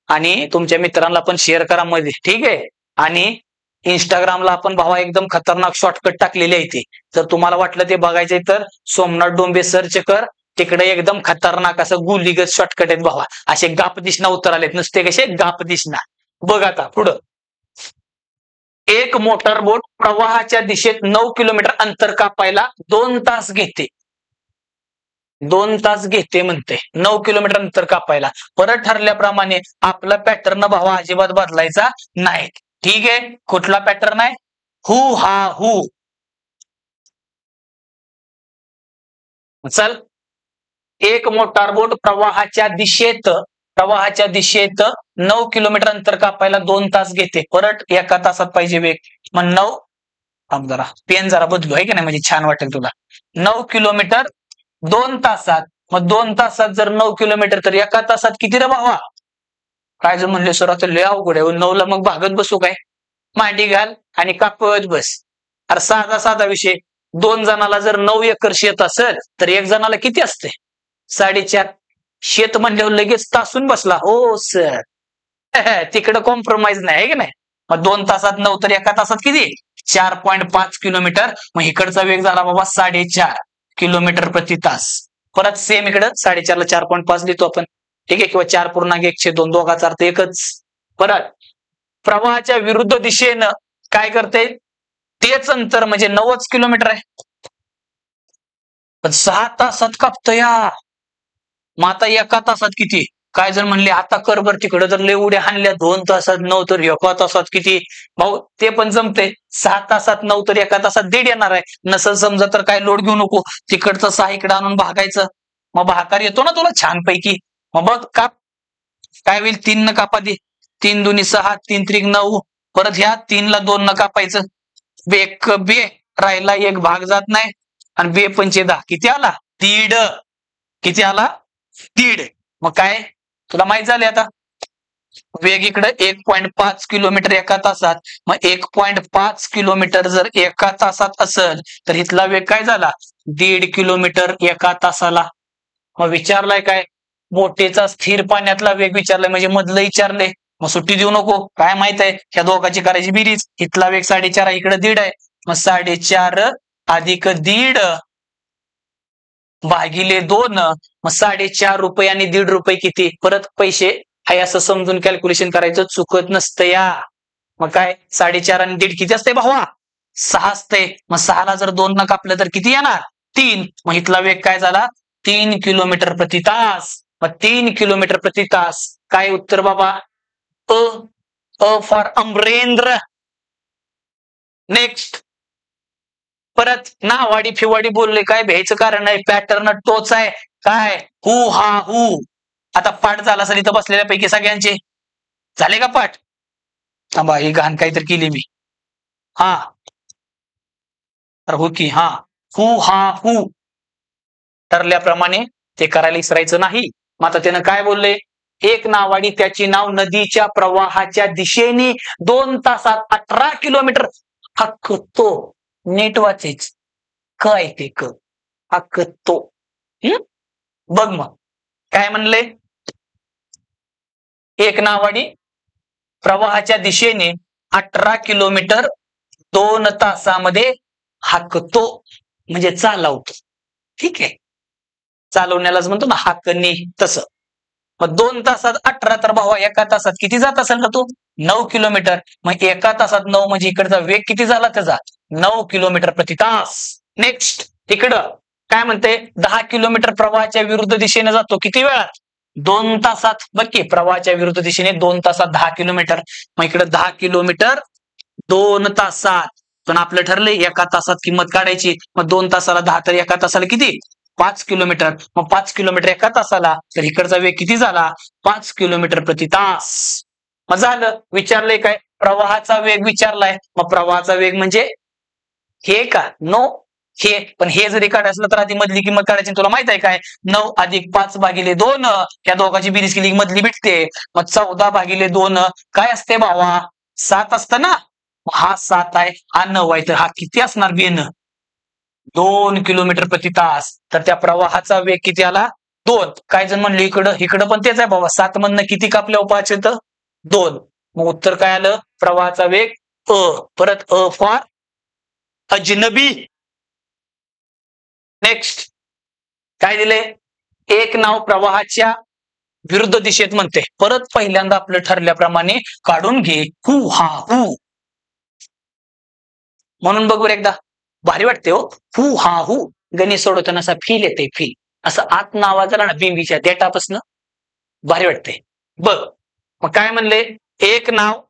आणि तुमच्या मित्रांना पण शेअर करा मध्ये. ठीक आहे, आणि इंस्टाग्रामला आपण भावा एकदम खतरनाक शॉर्टकट टाकलेले आहे ते, जर तुम्हाला वाटलं ते बघायचंय तर सोमनाथ डोंबे सर्च कर, तिकडे एकदम खतरनाक असं गुलीगत शॉर्टकट आहेत भावा. असे गाप दिसना उत्तर आलेत, नुसते कसे गाप दिसना. बघ आता पुढं, एक मोटर बोट प्रवाहाच्या दिशेत 9 किलोमीटर अंतर कापायला 2 तास घेते. 2 तास घेते म्हणते 9 किलोमीटर अंतर कापायला. परत ठरल्याप्रमाणे आपला पॅटर्न भावा अजिबात बदलायचा नाही. ठीक आहे, कुठला पॅटर्न आहे, हु हा हु. चल, एक मोटारबोट प्रवाहाच्या दिशेत 9 किलोमीटर अंतर कापायला 2 तास घेते. परत एका तासात पाहिजे वेग. मग 9, जरा पेन जरा बदलू आहे की नाही, म्हणजे छान वाटेल तुला. 9 किलोमीटर 2 तासात, मग 2 तासात जर 9 किलोमीटर, तर एका तासात किती रे भावा, काय जर म्हणले सर आता लय अवघड आहे, 9 ला मग भागत बसू काय, मांडी घाल आणि कापत बस. अरे साधा विषय, 2 जणाला जर 9 एकर शेत असेल तर 1 जणाला किती असते, 4.5. शेत म्हणल्यावर लगेच तासून बसला, हो सर. तिकडे कॉम्प्रोमाइज नाही आहे की नाही. मग 2 तासात 9 तर एका तासात किती, 4.5 किलोमीटर. मग इकडचा वेग झाला बाबा 4.5 किलोमीटर प्रति तास. परत सेम इकडं 4.5 ला 4.5 लिहितो आपण. ठीक आहे, किंवा 4.1/2 दोघाचा अर्थ एकच. परत प्रवाहाच्या विरुद्ध दिशेनं काय करते, तेच अंतर म्हणजे 90 किलोमीटर आहे, पण 6 तासात कापतो या. मग आता एका तासात किती, काय जर म्हणले आता कर बर तिकडं, तर लय उड्या हाणल्या 2 तासात 9 तर एका तासात किती भाऊ, ते पण जमते. 6 तासात 9 तर एका तासात 1.5 येणार आहे. नसल समजा तर काय लोड घेऊ नको, तिकडचं 6 इकडे आणून भागायचं, मग भाकार येतो ना तुला छानपैकी. मग बघ काप, काय होईल, 3 न कापा दे, 3 दुनी 6, 3 त्रिक 9. परत ह्या 3 ला 2 न कापायचं, बे राहिला 1 भाग जात नाही, आणि 2 पंचे 10 किती आला, 1.5. किती आला, 1.5. मग काय तुला माहित झाले आता, वेग इकडे 1.5 किलोमीटर एका तासात. मग 1.5 किलोमीटर जर एका तासात असेल तर इथला वेग काय झाला, 1.5 किलोमीटर एका तासाला. मग विचारलाय काय, बोटेचा स्थिर पाण्यातला वेग विचारलाय, म्हणजे मधलं विचारले. मग सुट्टी देऊ नको, काय माहित आहे ह्या दोघांची करायची बेरीज. इथला वेग 4.5 आहे, इकडे 1.5 आहे. मग 4.5 अधिक 1.5 भागिले 2. मग 4.5 रुपये आणि 1.5 रुपये किती, परत पैसे आहे असं समजून कॅल्क्युलेशन करायचं, चुकत नसतं या. मग काय 4.5 आणि 1.5 किती असते भावा, 6 असते. मग 6 ला जर 2 न कापलं तर किती येणार, 3. मग इथला वेग काय झाला, 3 किलोमीटर प्रति तास. मग 3 किलोमीटर प्रति तास. काय उत्तर बाबा, अ फॉर अमरेंद्र. नेक्स्ट, परत नावाडी फिवाडी बोलले, काय भ्यायचं कारण आहे, पॅटर्न तोच आहे. काय हु हा हु. आता पाठ झाला असेल इथं बसलेल्यापैकी सगळ्यांचे, झाले का पाठ? थांबा, ही घाण काहीतरी केली मी. हा तर हो की, हा हु हा हु ठरल्याप्रमाणे ते करायला विसरायचं नाही. मग आता त्यानं काय बोलले, एक नावाडी त्याची नाव नदीच्या प्रवाहाच्या दिशेने 2 तासात 18 किलोमीटर. हक्क तो नीट वाचायच, काय ते क हक्क तो. बघ मग काय म्हणले, एक नावाडी प्रवाहाच्या दिशेने 18 किलोमीटर 2 तासामध्ये हाकतो, म्हणजे चालवतो. ठीक आहे, चालवण्यालाच म्हणतो ना हाकणे, तसं. मग 2 तासात 18 तर भावा एका तासात किती जात असेल ना तो? 9 किलोमीटर. मग एका तासात 9 म्हणजे इकडचा वेग किती झाला त्याचा? 9 किलोमीटर प्रति तास. नेक्स्ट इकडं काय म्हणते, 10 किलोमीटर प्रवाहाच्या विरुद्ध दिशेने जातो, किती वेळात? 2 तासात. बघ की, प्रवाहाच्या विरुद्ध दिशेने 2 तासात 10 किलोमीटर. मग इकडे 10 किलोमीटर 2 तासात. पण आपलं ठरलंय एका तासात किंमत काढायची. मग 2 तासाला 10 तर एका तासाला किती? 5 किलोमीटर. मग 5 किलोमीटर एका तासाला, तर इकडचा वेग किती झाला? 5 किलोमीटर प्रति तास. मग झालं. विचारलंय काय? प्रवाहाचा वेग विचारलाय. मग प्रवाहाचा वेग म्हणजे हे का? नो, हे. पण हे जरी काढायचं तर आधी मधली किंमत काढायची. तुला माहित आहे काय? 9 अधिक 5 भागिले 2, या दोघांची बेरीज केली मधली भेटते. मग 14 भागिले 2 काय असते भावा? 7 असतं ना. हा 7 आहे, हा 9 आहे, तर हा किती असणार बेन? 2 किलोमीटर प्रति तास. तर त्या प्रवाहाचा वेग किती आला? 2. काय जण म्हणले इकडं पण तेच आहे बाबा. 7 मधनं किती कापल्यावर 5 येतं? 2. मग उत्तर काय आलं? प्रवाहाचा वेग अ. परत अ फॉर अजनबी. नेक्स्ट काय दिले, एक नाव प्रवाहाच्या विरुद्ध दिशेत म्हणते. परत पहिल्यांदा आपलं ठरल्याप्रमाणे काढून घे, हु हा हु. म्हणून बघू एकदा, भारी वाटते हो. हु हा हु गणित सोडवताना असा फील येते, फील असं आत नावाचा ना बिंबीच्या देटापासून भारी वाटते. बघ मग काय म्हणले, एक नाव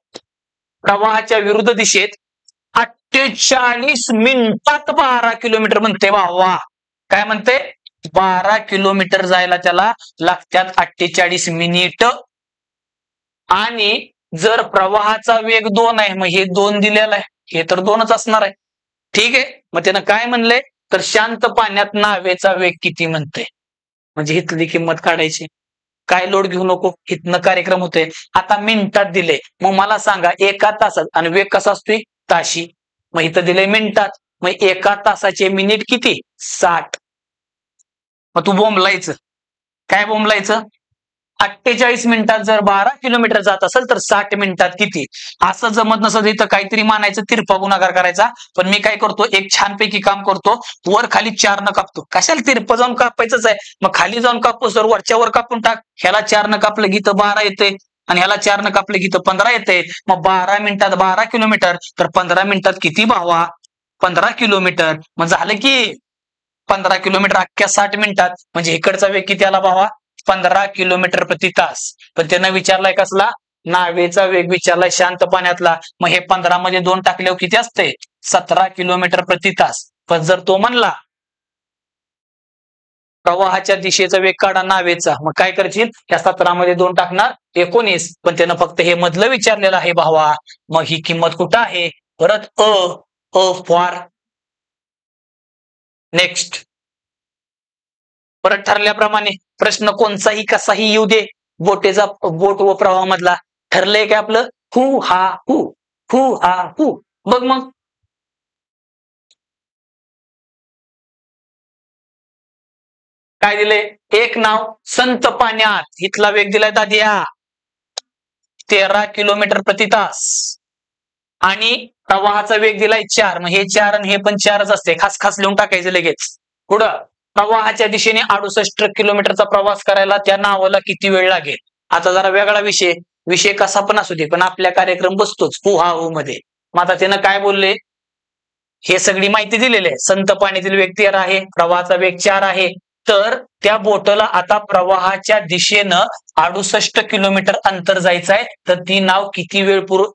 प्रवाहाच्या विरुद्ध दिशेत 48 मिनिटात 12 किलोमीटर म्हणते. वा वा. काय म्हणते? 12 किलोमीटर जायला त्याला लागतात 48 मिनिट. आणि जर प्रवाहाचा वेग 2 आहे, मग हे 2 दिलेला आहे, हे तर 2च असणार आहे. ठीक आहे. मग त्यानं काय म्हणलंय, तर शांत पाण्यात नावेचा वेग किती म्हणते. म्हणजे इथली किंमत काढायची. काय लोड घेऊ नको, इथनं कार्यक्रम होतोय. आता मिनिटात दिले, मग मला सांगा एका तासात, आणि वेग कसा असतोय? ताशी. मग इथं दिले मिनिटात, मग एका तासाचे मिनिट किती? 60. मग तू बोंबलायचं, काय बोंबलायचं? 48 मिनिटात जर 12 किलोमीटर जात असेल तर 60 मिनिटात किती? असं जमत नसत इथं काहीतरी मानायचं, तिरपा गुणाकार करायचा. पण मी काय करतो, एक छानपैकी काम करतो, वर खाली 4 न कापतो. कशाला तिरपा जाऊन कापायचंच आहे, मग खाली जाऊन कापतो, सर वरच्या वर कापून टाक. ह्याला 4 न कापलं की तर 12 येते, आणि ह्याला 4 न कापलं की तर 15 येते. मग 12 मिनिटात 12 किलोमीटर, तर 15 मिनिटात किती भावा? 15 किलोमीटर. मग झालं की 15 किलोमीटर अख्ख्या 60 मिनिटात. म्हणजे इकडचा वेग किती आला भावा? 15 किलोमीटर प्रति तास. पण त्यानं विचारलाय कसला? नावेचा वेग विचारलाय, शांत पाण्यातला. मग हे 15 मध्ये 2 टाकल्यावर किती असते? 17 किलोमीटर प्रति तास. पण जर तो म्हणला प्रवाहाच्या दिशेचा वेग काढा नावेचा, मग काय करशील? या 17 मध्ये 2 टाकणार, 19. पण त्यानं फक्त हे मधलं विचारलेलं आहे भावा. मग ही किंमत कुठं आहे? परत अ फॉर नेक्स्ट. परत ठरल्याप्रमाणे प्रश्न कोणताही कसाही येऊ दे, बोट व प्रवाहामधला ठरलंय काय आपलं? हु हा हु, हु हा हु. बघ मग काय दिले, एक नाव संत पाण्यात, इथला वेग दिलाय दादिया 13 किलोमीटर प्रति तास. आणि प्रवाहाचा वेग दिलाय 4. मग हे 4 आणि हे पण 4च असते, खास खास लिहून टाकायचं लगेच. पुढं प्रवाहाच्या दिशेने 68 किलोमीटरचा प्रवास करायला त्या नावाला किती वेळ लागेल? आता जरा वेगळा विषय कसा पण असू दे, पण आपल्या कार्यक्रम बसतोच हु हा हु मध्ये. मग आता त्यानं काय बोलले, हे सगळी माहिती दिलेली आहे. संत पाण्यातील वेग 13 आहे, प्रवाहाचा वेग 4 आहे. तर त्या बोटला आता प्रवाहाच्या दिशेनं 68 किलोमीटर अंतर जायचं आहे, तर ती नाव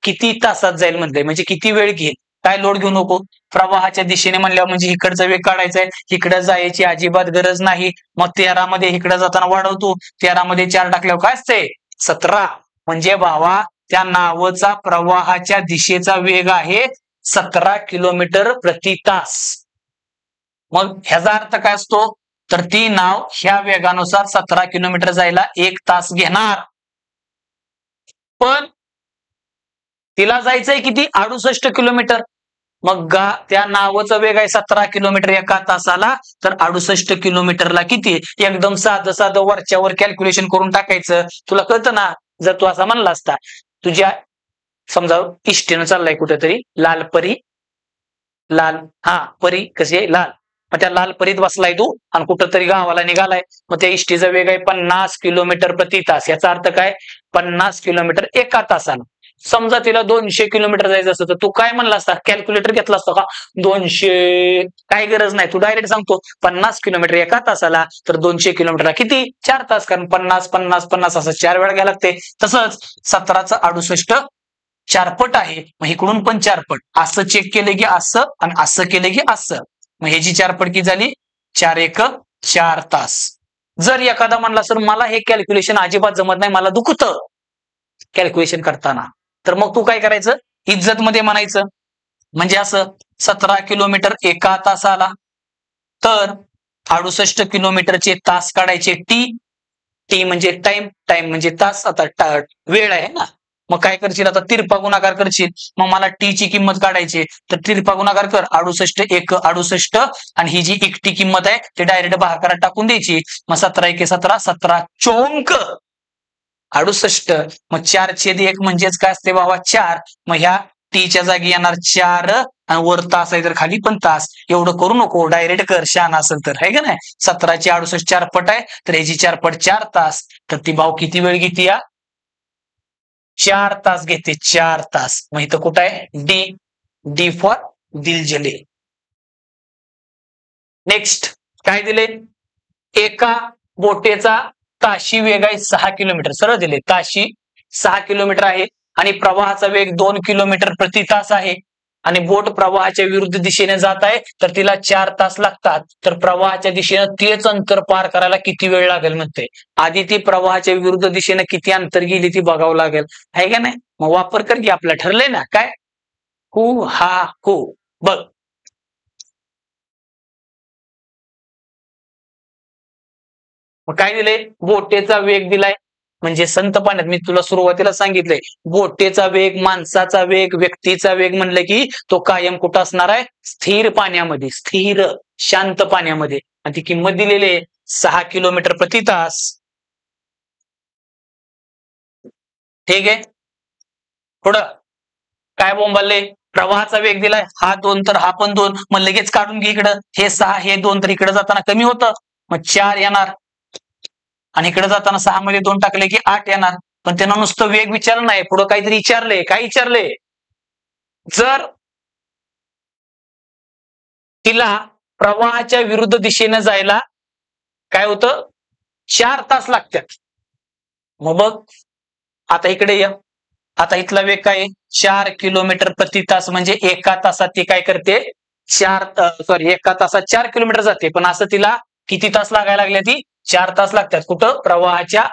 किती तासात जाईल म्हणते, म्हणजे किती वेळ घेईल? काय लोड घेऊ नको, प्रवाहाच्या दिशेने म्हणल्यावर म्हणजे इकडचा वेग काढायचा आहे, इकडे जायची अजिबात गरज नाही. मग 13 मध्ये इकडे जाताना वाढवतो, 13 मध्ये 4 टाकल्यावर काय असते 17. म्हणजे भावा त्या नावाचा प्रवाहाच्या दिशेचा वेग आहे 17 किलोमीटर प्रति तास. मग ह्याचा अर्थ काय असतो, तर ती नाव ह्या वेगानुसार 17 किलोमीटर जायला 1 तास घेणार. पण तिला जायचंय किती 68 किलोमीटर. मग त्या नावाचा वेग आहे 17 किलोमीटर एका तासाला, तर 68 किलोमीटरला किती. एकदम साधं साधं वरच्यावर कॅल्क्युलेशन करून टाकायचं. तुला कळतं ना, जर तू असा म्हणला असता तुझ्या समजा इष्टीनं चाललाय कुठेतरी लालपरी, परी कशी आहे लाल, मग त्या लाल परीत बसलाय तू आणि कुठंतरी गावाला निघालाय. मग त्या इष्टीचा वेग आहे 50 किलोमीटर प्रति तास. याचा अर्थ काय 50 किलोमीटर एका तासाला. समजा तिला 200 किलोमीटर जायचं असतं तर तू काय म्हणला असता, कॅल्क्युलेटर घेतला असतो का 200, काय गरज नाही, तू डायरेक्ट सांगतो 50 किलोमीटर एका तासाला, तर 200 किलोमीटरला किती 4 तास, कारण 50 50 50 असं 4 वेळा घ्यायला लागते. तसंच 17चं 68 4 पट आहे, मग इकडून पण 4 पट. असं चेक केलं की असं आणि असं केलं की असं, मग ह्याची 4 पट किती झाली 4 एक 4 तास. जर एखादा म्हणला सर मला हे कॅल्क्युलेशन अजिबात जमत नाही, मला दुखतं कॅल्क्युलेशन करताना, तर मग तू काय करायचं इज्जत मध्ये म्हणायचं. म्हणजे असं 17 किलोमीटर एका तासाला, तर 68 किलोमीटरचे तास काढायचे टी म्हणजे टाइम, टाइम म्हणजे तास. आता वेळ आहे ना, मग काय करशील आता तिरपा गुणाकार करशील. मग मला टी ची किंमत काढायची, तर तिरपा गुणाकार कर 68 एक 68, आणि ही जी एकटी किंमत आहे ती डायरेक्ट भागाकारात टाकून द्यायची. मग 17 एक 17, 17 चौंक 68. मग 4/1 म्हणजेच काय असते बाबा 4. मग ह्या टीच्या जागी येणार 4 आणि वर तास आहे तर खाली पण तास. एवढं करू नको, डायरेक्ट कर शान असेल तर, आहे का नाही. 17ची 68 4 पट आहे, तर ह्याची 4 पट 4 तास. तर ती भाऊ किती वेळ घेते या 4 तास घेते, 4 तास. मग इथं कुठं आहे डी फॉर दिलजले. नेक्स्ट काय दिले, एका बोटेचा ताशी वेग आहे 6 किलोमीटर. सरळ दिले, ताशी 6 किलोमीटर आहे आणि प्रवाहाचा वेग 2 किलोमीटर प्रति तास आहे, आणि बोट प्रवाहाच्या विरुद्ध दिशेने जात आहे, तर तिला 4 तास लागतात. तर प्रवाहाच्या दिशेनं तेच अंतर पार करायला किती वेळ लागेल म्हणते. आधी ती प्रवाहाच्या विरुद्ध दिशेने किती अंतर गेली ती बघावं लागेल, आहे का नाही. मग वापर कर की, आपलं ठरलंय ना काय हू बघ. मग काय दिले, बोटेचा वेग दिलाय, म्हणजे संत पाण्यात मी तुला सुरुवातीला सांगितलंय बोटेचा वेग, माणसाचा वेग, व्यक्तीचा वेग म्हणलं की तो कायम कुठं असणार आहे स्थिर पाण्यामध्ये, स्थिर शांत पाण्यामध्ये. आणि ती किंमत दिलेली आहे 6 किलोमीटर प्रति तास. ठीक आहे, पुढं काय बोंबालले, प्रवाहाचा वेग दिलाय हा 2 तर हा पण 2, मग लगेच काढून घे इकडं, हे 6 हे 2 तर इकडे जाताना कमी होतं, मग 4 येणार, आणि इकडे जाताना 6 मध्ये 2 टाकले की 8 येणार. पण त्यांना नुसतं वेग विचारलं नाही, पुढे काहीतरी विचारले. काय विचारले, जर तिला प्रवाहाच्या विरुद्ध दिशेने जायला काय होतं 4 तास लागतात. मग बघ आता इकडे ये, आता इथला वेग काय 4 किलोमीटर प्रति तास, म्हणजे एका तासात ती काय करते एका तासात 4 किलोमीटर जाते. पण असं तिला किती तास लागायला लागले, ती 4 तास लागतात. कुठं प्रवाहाच्या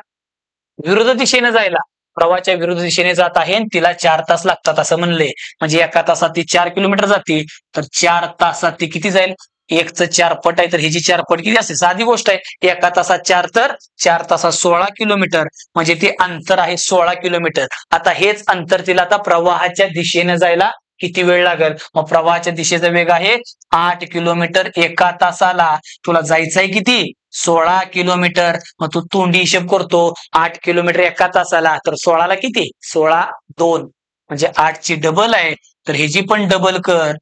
विरुद्ध दिशेने जायला, प्रवाहाच्या विरुद्ध दिशेने जात आहे आणि तिला 4 तास लागतात असं म्हणले. म्हणजे एका तासात ती 4 किलोमीटर जाते, तर 4 तासात ती किती जाईल, 1चं 4 पट आहे, तर ह्याची 4 पट किती असते, साधी गोष्ट आहे. एका तासात 4 तर 4 तासात 16 किलोमीटर, म्हणजे ते अंतर आहे 16 किलोमीटर. आता हेच अंतर तिला आता प्रवाहाच्या दिशेने जायला किती वेळ लागेल. मग प्रवाहाच्या दिशेचा वेग आहे 8 किलोमीटर एका तासाला. तुला जायचंय किती 16 किलोमीटर. मग तू तोंडी हिशोब करतो 8 किलोमीटर एका तासाला, तर 16ला किती 16 2, म्हणजे 8 ची डबल आहे, तर ह्याची पण डबल कर.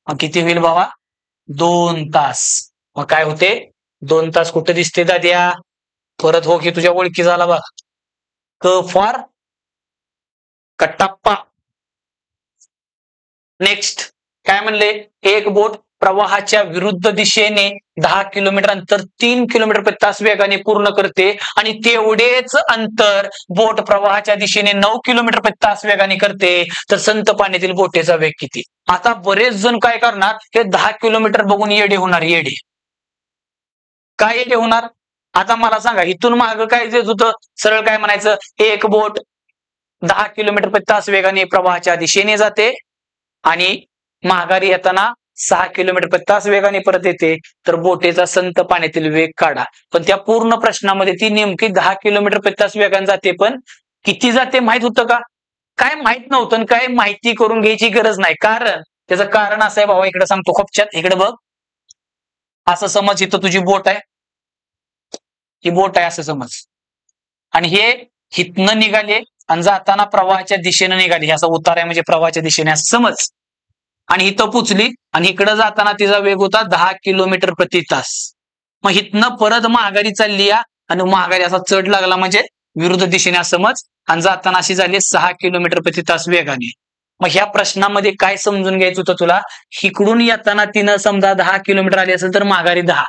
मग किती होईल बाबा 2 तास. मग काय होते 2 तास कुठे दिसते दाद्या, परत हो की तुझ्या ओळखी झाला बघ, क फॉर कट्टाप्पा. नेक्स्ट काय म्हणले? एक बोट प्रवाहाच्या विरुद्ध दिशेने 10 किलोमीटर अंतर 3 किलोमीटर प्रति तास वेगाने पूर्ण करते आणि तेवढेच अंतर बोट प्रवाहाच्या दिशेने 9 किलोमीटर प्रति तास वेगाने करते, तर संत पाण्यातील बोटीचा वेग किती? आता बरेच जण काय करणार, हे 10 किलोमीटर बघून येडे होणार. येडे काय येडे होणार? आता मला सांगा, इथून मागं काय देत होतं? सरळ काय म्हणायचं, एक बोट 10 किलोमीटर प्रति तास वेगाने प्रवाहाच्या दिशेने जाते आणि माघारी येताना 6 किलोमीटर प्रति तास वेगाने परत येते, तर बोटीचा संत पाण्यातील वेग काढा. पण त्या पूर्ण प्रश्नामध्ये ती नेमकी 10 किलोमीटर प्रति तास वेगाने जाते, पण किती जाते माहित होतं का? काय माहित नव्हतं आणि काय माहिती करून घ्यायची गरज नाही. कारण त्याचं कारण असं आहे बाबा, इकडे सांगतो खोपच्यात, इकडे बघ. असं समज इथं तुझी बोट आहे, ही बोट आहे असं समज, आणि हे हितनं निघाले आणि जाताना प्रवाहाच्या दिशेने निघाली. असा उतार आहे म्हणजे प्रवाहाच्या दिशेने असं समज, आणि इथं पुचली आणि इकडे जाताना तिचा वेग होता 10 किलोमीटर प्रति तास. मग इथनं परत माघारी चालली आणि माघारी असा चढ लागला म्हणजे विरुद्ध दिशेने असं समज, आणि जाताना अशी झाली 6 किलोमीटर प्रति तास वेगाने. मग ह्या प्रश्नामध्ये काय समजून घ्यायचं होतं तुला? इकडून येताना तिनं समजा 10 किलोमीटर आली असेल तर माघारी 10,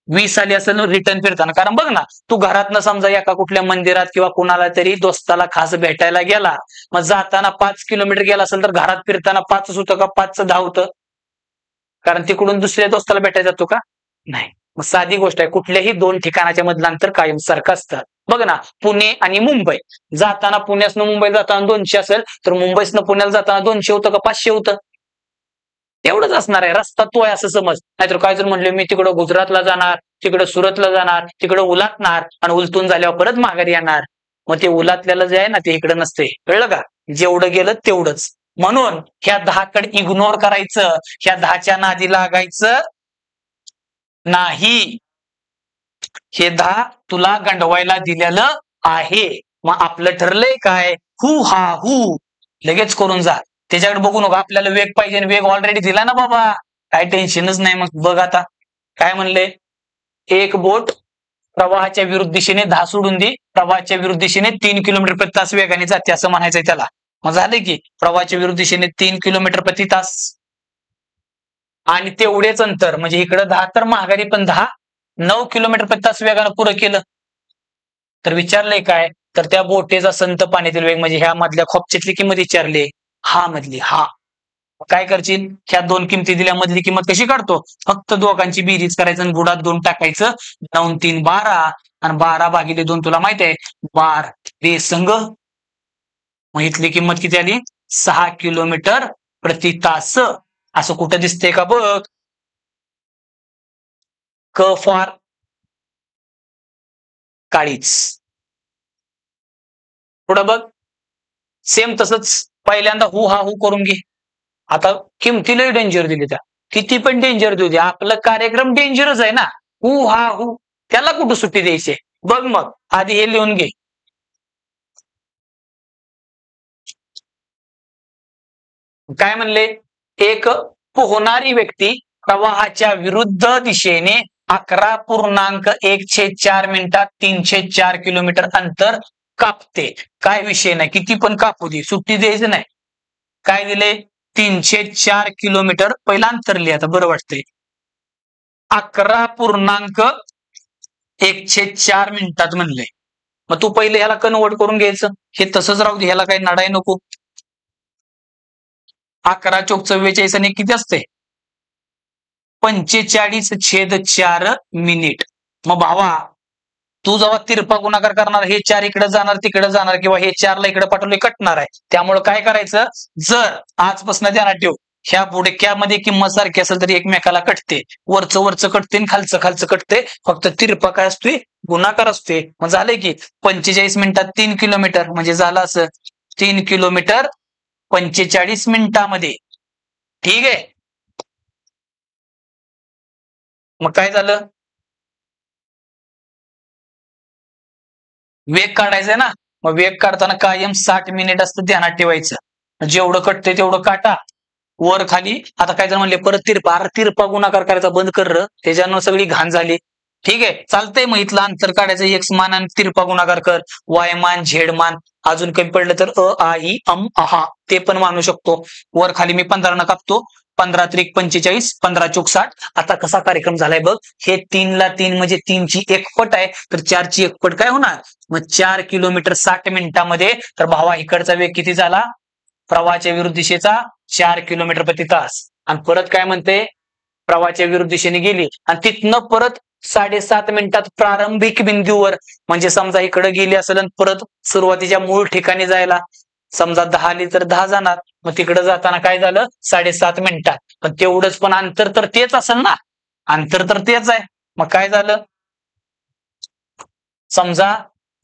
20 आली असेल रिटर्न फिरताना. कारण बघ ना, तू घरातनं समजा एका कुठल्या मंदिरात किंवा कुणाला तरी दोस्ताला खास भेटायला गेला, मग जाताना 5 किलोमीटर गेला असेल तर घरात फिरताना 5 होतं का 5चं 10 होतं? कारण तिकडून दुसऱ्या दोस्ताला भेटायला जातो का? नाही. मग साधी गोष्ट आहे, कुठल्याही दोन ठिकाणाच्या मधलं अंतर कायम सारखं असतं. बघ ना, पुणे आणि मुंबई, जाताना पुण्यासनं मुंबई जाताना 200 असेल तर मुंबईसनं पुण्याला जाताना 200 होतं का 500 होतं? तेवढंच असणार आहे. रस्ता तो आहे असं समज. नाहीतर काय जर म्हणले मी तिकडं गुजरातला जाणार, तिकडं सुरतला जाणार, तिकडं उलातणार आणि उलटून झाल्यावर परत माघारी येणार, मग ते उलातल्याला जे आहे ना ते इकडं नसते. कळलं का? जेवढं गेलं तेवढंच. म्हणून ह्या 10 कडे इग्नोर करायचं, ह्या 10च्या नादी लागायचं नाही. हे 10 तुला गंडवायला दिलेलं आहे. मग आपलं ठरलंय काय? हु हा हु लगेच करून जा. त्याच्याकडे बघू नका. आपल्याला वेग पाहिजे, वेग ऑलरेडी दिला ना बाबा, काय टेन्शनच नाही. मग बघ आता काय म्हणले, एक बोट प्रवाहाच्या विरुद्ध दिशेने 10 सोडून दे, प्रवाहाच्या विरुद्ध दिशेने 3 किलोमीटर प्रति तास वेगाने जाते असं म्हणायचंय त्याला. मग झाले की प्रवाहाच्या विरुद्ध दिशेने 3 किलोमीटर प्रति तास, आणि तेवढेच अंतर म्हणजे इकडे 10 तर माघारी पण 10, 9 किलोमीटर प्रति तास वेगानं पुरं केलं. तर विचारलंय काय, तर त्या बोटीचा संत पाण्यातील वेग म्हणजे ह्या मधल्या खोपच्यातली किंमत विचारली, हा मधली. हा काय करशील, ह्या दोन किमती दिल्या, मधली किंमत कशी काढतो? फक्त दोघांची बेरीज करायचं आणि बुडात 2 टाकायचं. 9 3 12 आणि 12 भागिले 2 तुला माहित आहे 12 बेसंग. मग इथली किंमत किती आली? 6 किलोमीटर प्रति तास. असं कुठं दिसतंय का बघ. क फॉर काळीच. पुढं बघ, सेम तसंच पहिल्यांदा हु हा हु करून घे. आता किमतीला डेंजर दिली, त्या किती पण डेंजर देऊ दे, आपलं कार्यक्रम डेंजरच आहे ना. हु हा हु, त्याला कुठं सुट्टी द्यायची? बघ मग आधी हे लिहून घे. काय म्हणले, एक पोहणारी व्यक्ती प्रवाहाच्या विरुद्ध दिशेने 11.1/4 मिनिटात 304 किलोमीटर अंतर कापते. काय विषय नाही, किती पण कापू दे, सुट्टी द्यायचं नाही. काय दिले? 304 किलोमीटर. पहिला अंतर लिहा आता बरं वाटतंय. 11.1/4 मिनिटात म्हणले. मग तू पहिले ह्याला कन्वर्ट करून घ्यायचं. हे तसंच राहू दे, ह्याला काही नडाय नको. 11 चोक 44 आणि किती असते? 45/4 मिनिट. मग भावा, तू जेव्हा तिरपा गुणाकार करणार, हे 4 इकडे जाणार तिकडे जाणार, किंवा हे 4 ला इकडे पाठवले कटणार आहे. त्यामुळे काय करायचं, जर आजपासून ध्यानात ठेव, ह्या बुडक्यामध्ये किंमत सारखी असेल तरी एकमेकाला कटते. वरचं वरचं कटते आणि खालचं खालचं कटते. फक्त तिरपा काय असतोय? गुणाकार असतोय. मग झालंय की 45 मिनिटात 3 किलोमीटर म्हणजे झालं असं 3 किलोमीटर 45 मिनिटामध्ये. ठीक आहे. मग काय झालं, वेग काढायचंय ना. मग वेग काढताना कायम 60 मिनिट असतं, ध्यानात ठेवायचं. जेवढं कटतंय तेवढं काटा, वर खाली. आता काय जर म्हणले परत तिरपा गुणाकार करायचा बंद कर, त्याच्यानं सगळी घाण झाली. ठीक आहे, चालतंय. मग इथलं अंतर काढायचं, एक्स मान आणि तिरपा गुणाकार कर, वाय मान झेड मान. अजून कमी पडलं तर अ आ इ अम अहा ते पण मानू शकतो. वर खाली मी 15 कापतो. 15 त्रिक 45, 15 चोक 60. आता कसा कार्यक्रम झालाय बघ, हे 3 ला 3 म्हणजे 3 ची एकपट आहे, तर 4 ची एकपट काय होणार, मग 4 किलोमीटर 60 मिनिटामध्ये. तर भावा इकडचा वेग किती झाला, प्रवाहाच्या विरुद्ध दिशेचा 4 किलोमीटर प्रति तास. आणि परत काय म्हणते, प्रवाहाच्या विरुद्ध दिशेने गेली आणि तिथनं परत 7.5 मिनिटात प्रारंभिक बिंदूवर, म्हणजे समजा इकडे गेली असेल आणि परत सुरुवातीच्या मूळ ठिकाणी जायला समजा 10 आली तर 10 जाणार, मग तिकडे जाताना काय झालं 7.5 मिनिटात. पण तेवढंच पण अंतर तर तेच असेल ना, अंतर तर तेच आहे. मग काय झालं, समजा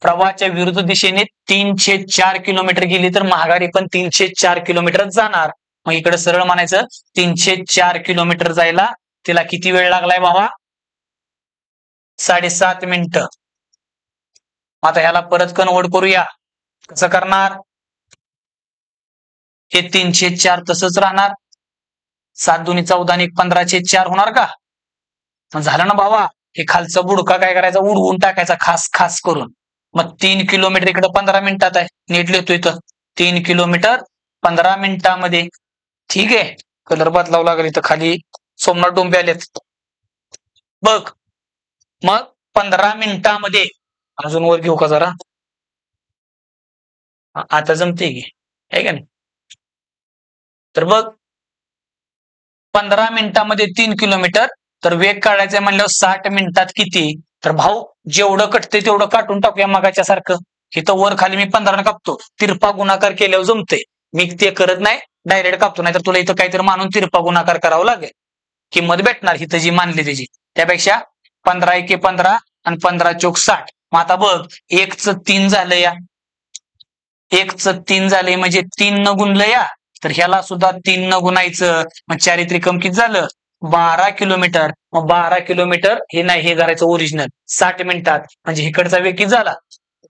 प्रवाहाच्या विरुद्ध दिशेने 3/4 किलोमीटर गेली तर माघारी पण 3/4 किलोमीटर जाणार. मग इकडे सरळ म्हणायचं 3/4 किलोमीटर जायला तिला किती वेळ लागलाय बाबा, 7.5 मिनिटं. आता ह्याला परत कन्व्हर्ट करूया, कसं करणार, हे 3/4 तसंच राहणार, 7 दुनी 14 आणि 15/4 होणार का, मग झालं ना बाबा. हे खालचा बुडका काय करायचा, उडवून टाकायचा खास खास करून. मग 3 किलोमीटर इकडे 15 मिनिटात आहे, नीट लिहितो इथं 3 किलोमीटर 15 मिनिटामध्ये. ठीक आहे, कलर बदलावं लागेल इथं, खाली सोमनाथ डोंबे आलेत बघ. मग 15 मिनिटामध्ये, अजून वर घेऊ का जरा, आता जमते की आहे का नाही. तर बघ 15 मिनिटामध्ये 3 किलोमीटर, तर वेग काढायचा म्हणल्यावर 60 मिनिटात किती, तर भाऊ जेवढं कटते तेवढं काढून टाकूया मगाच्या सारखं. इथं वर खाली मी 15 कापतो, तिरपा गुणाकार केल्यावर जमते, मी ते करत नाही, डायरेक्ट कापतो. नाही तर तुला इथं काहीतरी मानून तिरपा गुणाकार करावं लागेल, किंमत भेटणार इथं जी मानली त्याची. त्यापेक्षा 15 एके 15 आणि 15 चोक 60. मग आता बघ 1च 3 झालं, या 1च 3 झालंय म्हणजे 3 न गुणलं या, तर ह्याला सुद्धा 3 न गुणायचं, मग 4 त्रिकम किती झालं 12 किलोमीटर. मग 12 किलोमीटर हे नाही, हे करायचं ओरिजिनल 60 मिनिटात, म्हणजे इकडचा वेग किती झाला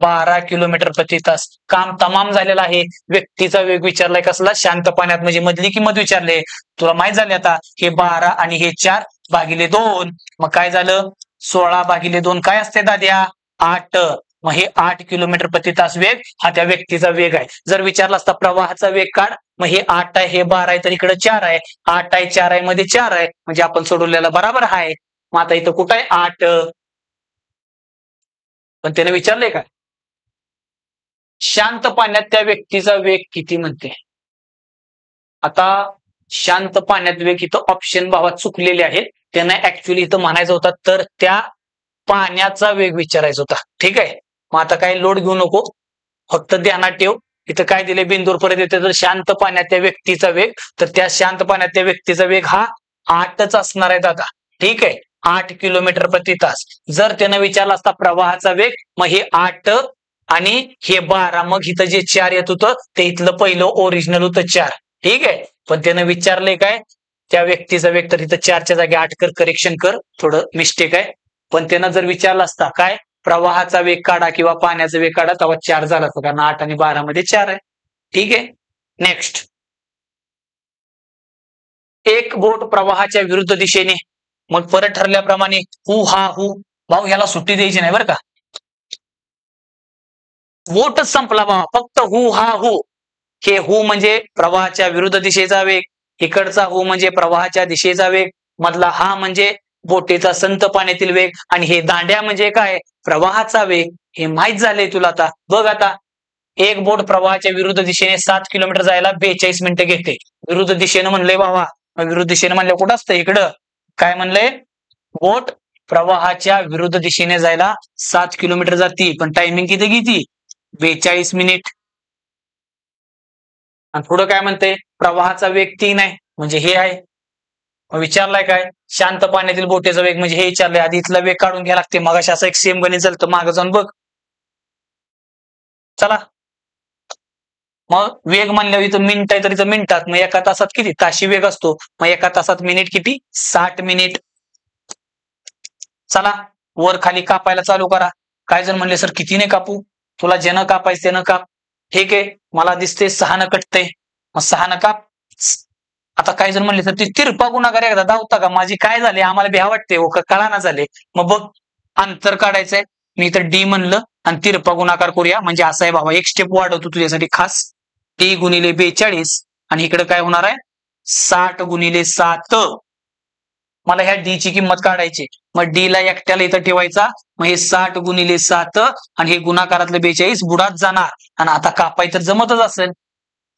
12 किलोमीटर प्रति तास. काम तमाम झालेलं आहे. व्यक्तीचा वेग विचारलाय कसला, शांत पाण्यात, म्हणजे मधली किंमत विचारले, तुला माहित झाली आता. हे 12 आणि हे 4 भागिले 2, मग काय झालं 16 भागिले 2 काय असते दाद्या 8. मग हे 8 किलोमीटर प्रति तास वेग हा त्या व्यक्तीचा वेग आहे. जर विचारला असता प्रवाहाचा वेग काढ, मग हे 8 आहे, हे 12 आहे, तर इकडे 4 आहे, 8 आहे 4 आहे मध्ये 4 आहे, म्हणजे आपण सोडवलेला बरोबर आहे. मग आता इथं कुठं आहे 8, पण त्याने विचारलंय काय, शांत पाण्यात त्या व्यक्तीचा वेग किती म्हणते. आता शांत पाण्यात वेग इथं ऑप्शन भावात चुकलेले आहेत, त्यांना ऍक्च्युली इथं म्हणायचं होता तर त्या पाण्याचा वेग विचारायचा होता. ठीक आहे, मग आता काय लोड घेऊ नको, फक्त ध्यानात ठेव इथं काय दिले, बिंदूवर परत येते तर शांत पाण्यात त्या व्यक्तीचा वेग, तर त्या शांत पाण्यात त्या व्यक्तीचा वेग हा 8च असणार आहे दादा. ठीक आहे, 8 किलोमीटर प्रति तास. जर त्यानं विचारला असता प्रवाहाचा वेग, मग हे 8 आणि हे 12, मग इथं जे 4 येत होतं ते इथलं पहिलं ओरिजिनल होतं 4. ठीक आहे, पण त्यानं विचारलंय काय, त्या व्यक्तीचा वेग, तर इथं 4च्या जागी 8 कर, करेक्शन कर, थोडं मिस्टेक आहे. पण त्यानं जर विचारला असता काय प्रवाहाचा वेग काढा किंवा पाण्याचा वेग काढा, तेव्हा 4 झाला असता, कारण 8 आणि 12 मध्ये 4 आहे. ठीक आहे, नेक्स्ट. एक बोट प्रवाहाच्या विरुद्ध दिशेने, मग परत ठरल्याप्रमाणे हु हा हु, भाऊ ह्याला सुट्टी द्यायची नाही बरं का, बोटच संपला बाबा, फक्त हु हा हु. हे हु म्हणजे प्रवाहाच्या विरुद्ध दिशेचा वेग, इकडचा हु म्हणजे प्रवाहाच्या दिशेचा वेग, मधला हा म्हणजे बोटीचा संत पाण्यातील वेग, आणि हे दांड्या म्हणजे काय प्रवाहाचा वेग. हे माहित झालंय तुला. आता बघ, आता एक बोट प्रवाहाच्या विरुद्ध दिशेने 7 किलोमीटर जायला 42 मिनिटं घेते. विरुद्ध दिशेनं म्हणलंय बाबा, विरुद्ध दिशेनं म्हणलं कुठं असतं, इकडं काय म्हणलंय, बोट प्रवाहाच्या विरुद्ध दिशेने जायला 7 किलोमीटर जाती, पण टायमिंग किती घेती 42 मिनिट. आणि पुढं काय म्हणते, प्रवाहाचा वेग 3 आहे, म्हणजे हे आहे. विचारलाय काय शांत पाण्यातील बोटीचा वेग, म्हणजे हे विचारलंय. आधी इथला वेग काढून घ्यायला लागते, मग असं एक सेम गणित झालं तर मागं जाऊन बघ. चला, मग वेग म्हणल्यावर इथं मिनिट आहे, तर इथं मिनिटात, मग एका तासात किती ताशी वेग असतो, मग एका तासात मिनिट किती 60 मिनिट. चला, वर खाली कापायला चालू करा. काय जण म्हणले सर किती नाही कापू, तुला ज्यानं कापायचं त्यानं काप. ठीक आहे, मला दिसते 6 न कटतंय, मग 6 न काप. आता काही जण म्हणले तर ती तिरपा गुणाकार एकदा धावता का, माझी काय झाले आम्हाला भ्या वाटते हो, कळाना झाले. मग बघ अंतर काढायचंय, मी तर डी म्हणलं आणि तिरपा गुणाकार करूया, म्हणजे असं आहे बाबा, एक स्टेप वाढवतो तुझ्यासाठी खास. डी गुणिले 42 आणि इकडे काय होणार आहे 60 गुणिले 7. मला ह्या डी ची किंमत काढायची. मग डी ला एकट्याला इथं ठेवायचा. मग हे 60 गुणिले 7 आणि हे गुणाकारातलं 42 बुडात जाणार. आणि आता कापाय तर जमतच असेल.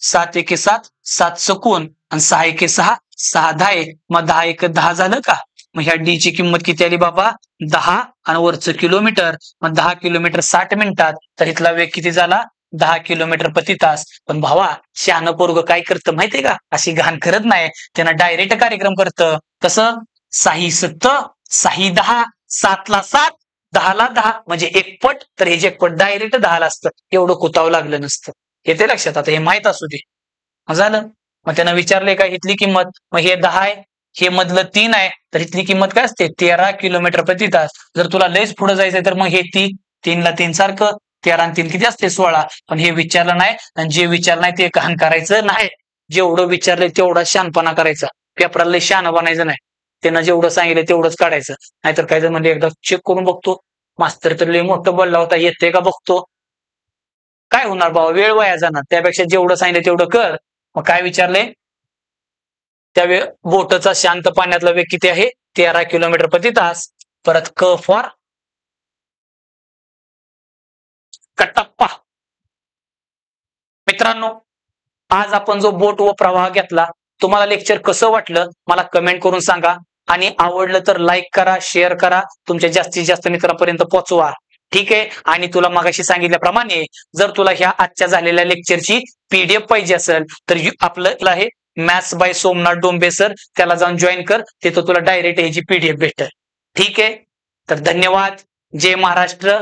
7 एके 7, 7 सकून आणि 6 एके 6, 6 10. मग 10 एक 10 झालं का? मग ह्या डी ची किंमत किती आली बाबा? 10 आणि वरचं किलोमीटर. मग 10 किलोमीटर 60 मिनिटात. तर इथला वेग किती झाला? 10 किलोमीटर प्रति तास. पण भावा, शहाणं पोरगं काय करतं माहितीये का? अशी घाण करत नाही. त्यांना डायरेक्ट कार्यक्रम करतं. कसं? 6 7, 6 10, 7 ला 7, 10 ला 10. म्हणजे एक पट. तर हे जे पट डायरेक्ट 10 ला असतं. एवढं कुतावं लागलं नसतं. येते लक्षात? आता हे माहित असू दे. झालं. मग त्यांना विचारले का इथली किंमत? मग हे 10 आहे, हे मधलं 3 आहे, तर इथली किंमत काय असते? 13 किलोमीटर प्रति तास. जर तुला लयच पुढे जायचंय तर मग हे 3 ला 3 सारखं, 13 आणि 3 किती असते? 16. पण हे विचारलं नाही आणि जे विचारलं नाही ते घाण करायचं नाही. जेवढं विचारलंय तेवढा शहाणपणा करायचा. पेपराला लय शहाणं बनायचं नाही. त्यांना जेवढं सांगितलं तेवढंच काढायचं. नाहीतर काय जर म्हणजे एकदा चेक करून बघतो, मास्तर तर लय मोठं बोलला होता, येते का बघतो. काय होणार बाबा? वेळ वाया जाणार. त्यापेक्षा जेवढं सांगितलं तेवढं कर. मग काय विचारले? त्या बोटचा शांत पाण्यातला वेग किती आहे? 13 किलोमीटर प्रति तास. परत क फॉर कटप्पा. मित्रांनो, आज आपण जो बोट व प्रवाह घेतला, तुम्हाला लेक्चर कसं वाटलं मला कमेंट करून सांगा. आणि आवडलं तर लाईक करा, शेअर करा, तुमच्या जास्तीत जास्त मित्रांपर्यंत पोहोचवा. ठीक आहे. आणि तुला मगाशी सांगितल्याप्रमाणे जर तुला ह्या आजच्या झालेल्या लेक्चरची पीडीएफ पाहिजे असेल तर आपलं आहे maths bye Somnath Dombe sir, त्याला जाऊन जॉईन कर. तिथं तुला डायरेक्ट ह्याची पीडीएफ भेटेल. ठीक आहे. तर धन्यवाद. जय महाराष्ट्र.